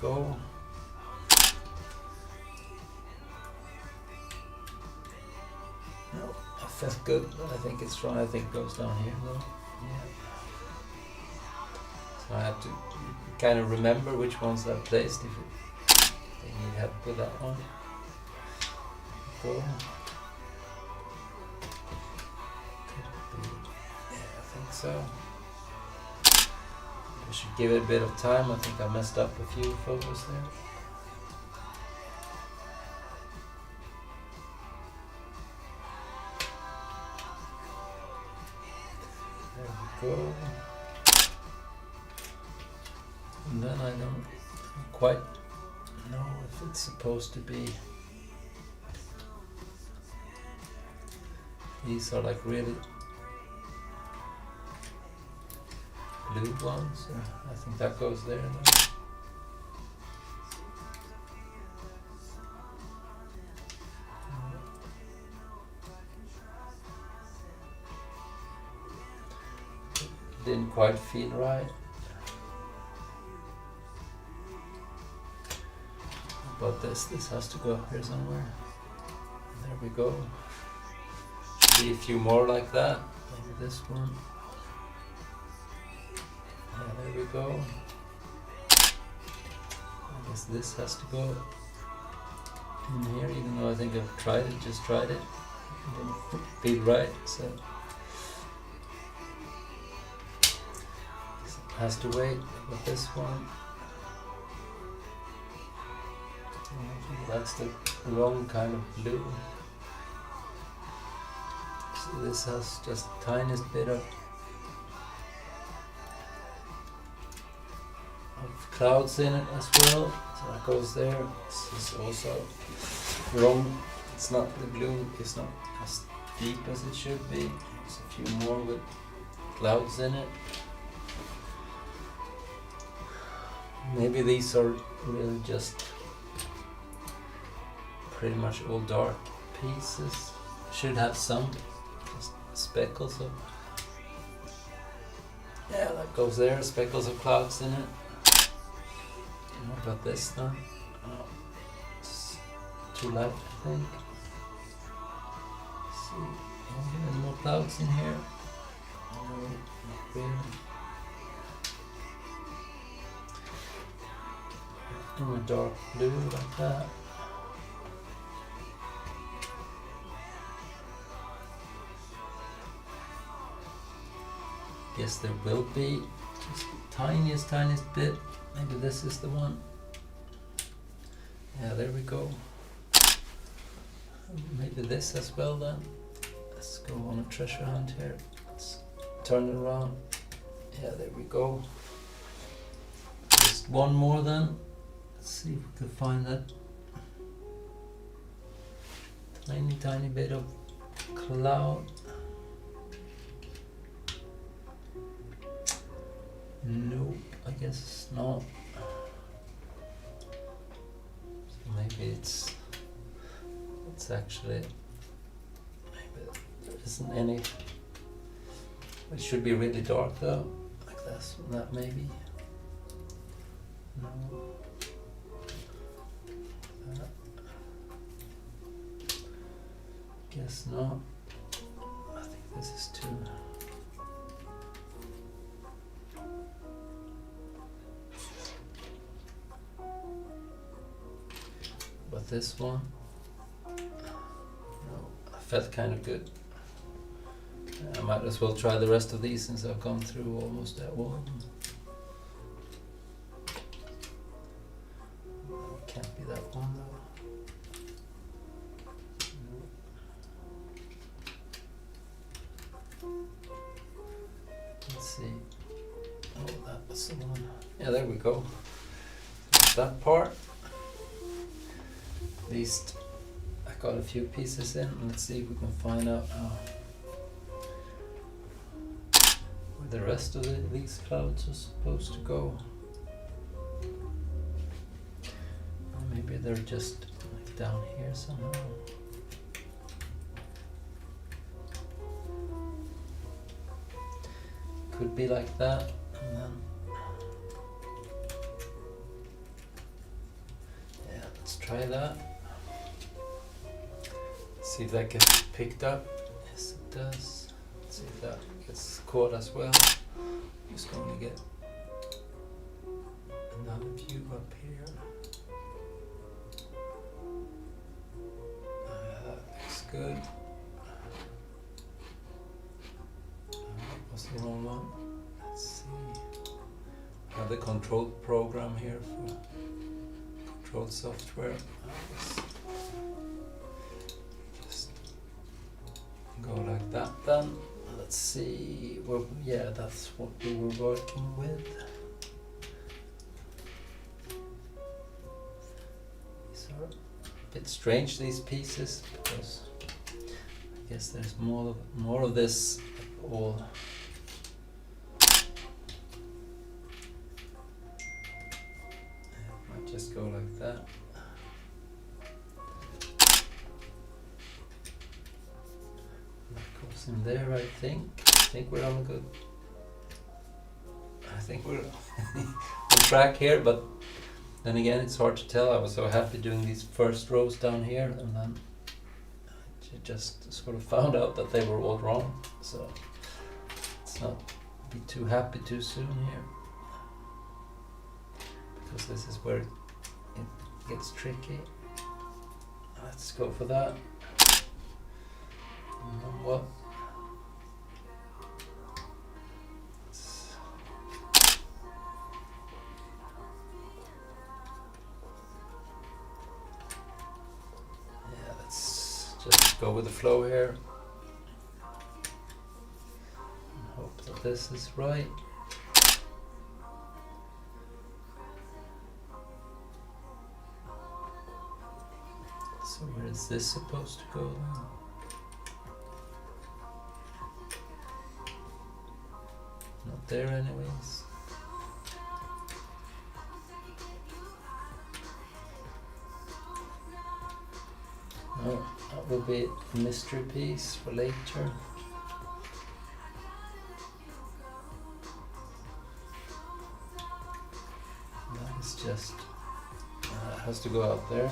[SPEAKER 1] go. No, I felt good, but I think it's wrong. I think it goes down here though. Yeah. So I have to kind of remember which ones I placed if you need help with that one. Go. Yeah, I think so. I should give it a bit of time. I think I messed up a few photos there. There we go. And then I don't quite know if it's supposed to be. These are like really blue ones. I think that goes there now. Didn't quite feel right. But this has to go up here somewhere. There we go. Be a few more like that. Maybe this one. Yeah, there we go. I guess this has to go in here, even though I think I've tried it, just tried it. It didn't feel right, so it has to wait. But this one, that's the wrong kind of blue. So this has just the tiniest bit of clouds in it as well. So that goes there. This is also wrong. It's not the blue. It's not as deep as it should be. There's a few more with clouds in it. Maybe these are really just pretty much all dark pieces. Should have some just speckles of, yeah, that goes there, speckles of clouds in it. What about this now? Oh, it's too light, I think. Let's see, any more clouds in here? No, not really. In a dark blue like that. Guess there will be just the tiniest bit. Maybe this is the one. Yeah, there we go. Maybe this as well then. Let's go on a treasure hunt here. Let's turn it around. Yeah, there we go. Just one more then. Let's see if we can find that tiny bit of cloud. Nope, I guess not. So maybe it's actually, maybe there isn't any. It should be really dark though, like this, that maybe. No. That. Guess not. I think this is too. But this one, no, I felt kind of good. I might as well try the rest of these since I've gone through almost that one. It can't be that one though. No. Let's see. Oh, that was the one. Yeah, there we go. That part. At least I got a few pieces in. Let's see if we can find out where the rest of these clouds are supposed to go. Or maybe they're just like down here somehow. Could be like that, and then try that. See if that gets picked up. Yes, it does. Let's see if that gets caught as well. I'm just going to get another view up here. That looks good. That was the wrong one. Let's see. Another control program here for control software. Just go like that then. Let's see. Well, yeah, that's what we were working with. These are a bit strange, these pieces, because I guess there's more of this all. Just go like that. That goes in there, I think. I think we're on good. I think we're on track here, but then again, it's hard to tell. I was so happy doing these first rows down here, and then I just sort of found out that they were all wrong. So let's not be too happy too soon here, because this is where it gets tricky. Let's go for that. And then what? Yeah, let's just go with the flow here. And hope that this is right. So where is this supposed to go then? Not there anyways. No, that will be a mystery piece for later. That is just, it has to go out there.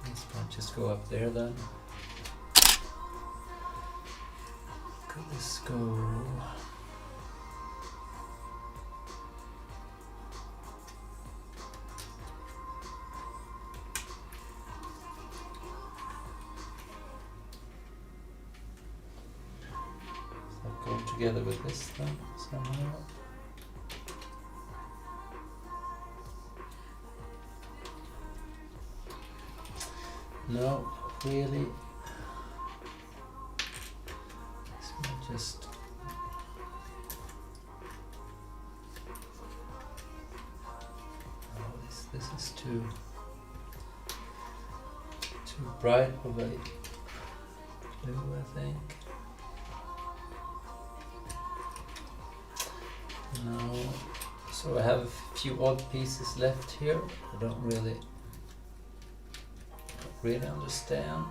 [SPEAKER 1] This might just go up there then. Could this go? Does that go together with this then somehow? No, really. This might just. Oh, this is too bright of a blue, I think. No. So I have a few odd pieces left here. I don't really understand.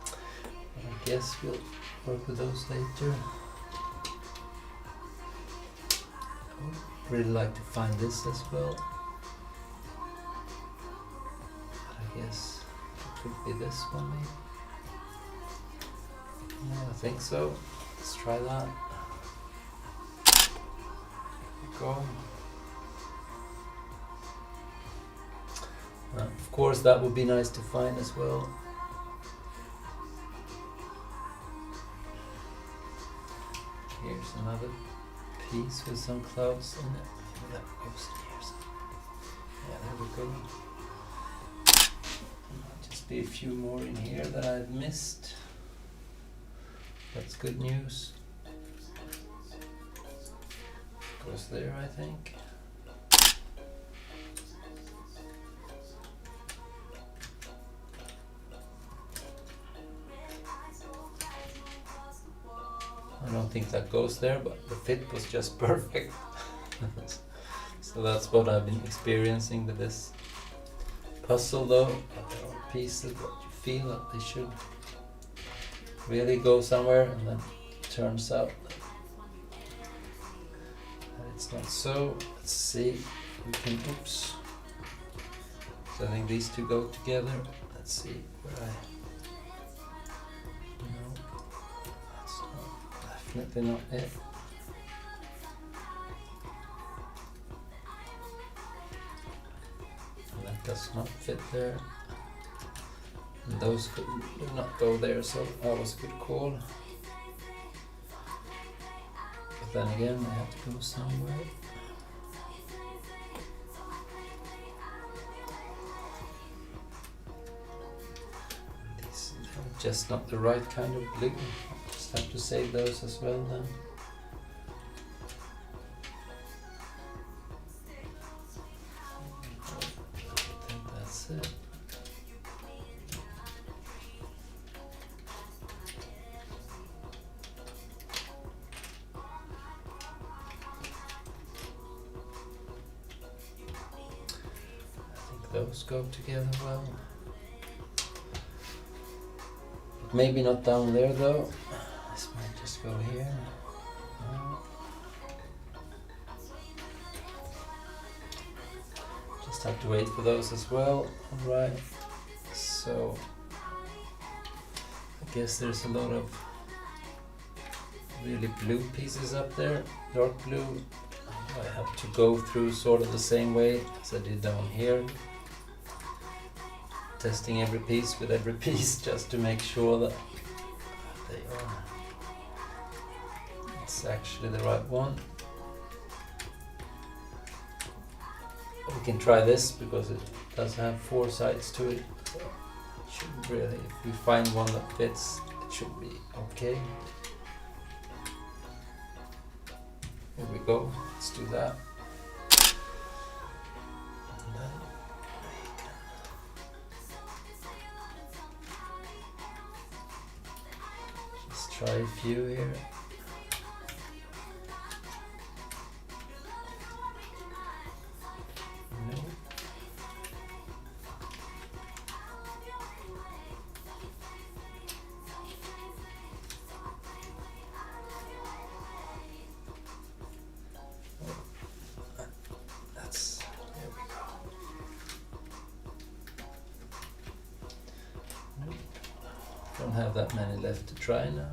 [SPEAKER 1] I guess we'll work with those later. I would really like to find this as well. But I guess it could be this one maybe. Yeah, I think so. Let's try that. There we go. Of course, that would be nice to find as well. Here's another piece with some clouds in it. Maybe that goes here. Yeah, there we go. Might just be a few more in here that I've missed. That's good news. Goes there, I think. I don't think that goes there, but the fit was just perfect. So that's what I've been experiencing with this puzzle though. There are pieces that you feel that they should really go somewhere, and then it turns out that it's not so. Let's see if we can, oops, So I think these two go together. Let's see where no, that's definitely not it. That does not fit there. And those could not go there, so that was a good call. But then again, I have to go somewhere. These are just not the right kind of blue. Just have to save those as well then. It. I think those go together well. But maybe not down there though. This might just go here. No. Just have to wait for those as well. Alright, so I guess there's a lot of really blue pieces up there, dark blue. I have to go through sort of the same way as I did down here, testing every piece with every piece just to make sure that they are, it's actually the right one. We can try this because it does have 4 sides to it. So it should really, if we find one that fits, it should be okay. Here we go, let's do that. And then just try a few here. Don't have that many left to try now.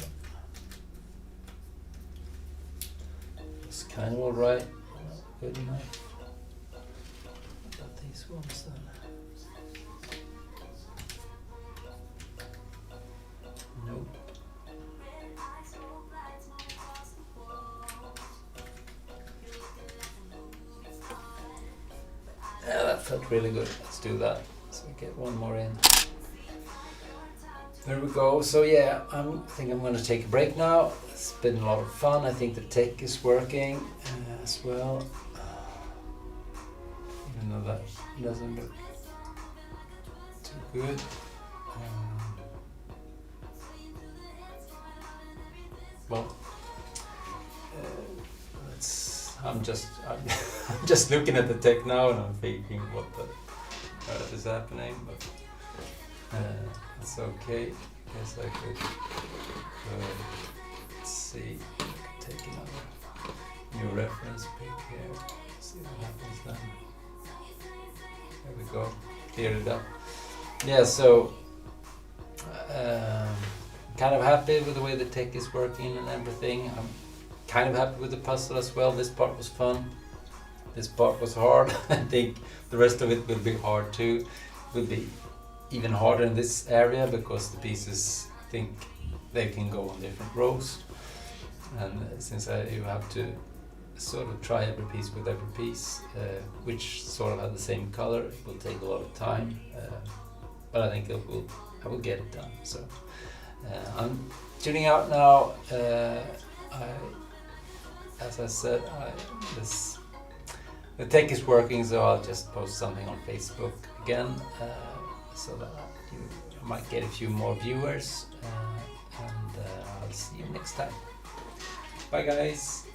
[SPEAKER 1] It's kind of alright, good enough. What about these ones then? Nope. Yeah, that felt really good. Let's do that. So we get one more in. There we go. So yeah, I think I'm going to take a break now. It's been a lot of fun. I think the tech is working as well. Even though that doesn't look too good. Well, I'm just looking at the tech now and I'm thinking what the earth is happening, but it's okay. Guess I could let's see. Take another new reference pic here. See what happens then. There we go. Cleared it up. Yeah. So kind of happy with the way the tech is working and everything. I'm kind of happy with the puzzle as well. This part was fun. This part was hard. I think the rest of it will be hard too. It will be even harder in this area because the pieces, I think they can go on different rows, and since you have to sort of try every piece with every piece, which sort of have the same color, it will take a lot of time, but I think I will get it done. So I'm tuning out now. As I said, the tech is working, so I'll just post something on Facebook again. So that you might get a few more viewers, and I'll see you next time. Bye guys!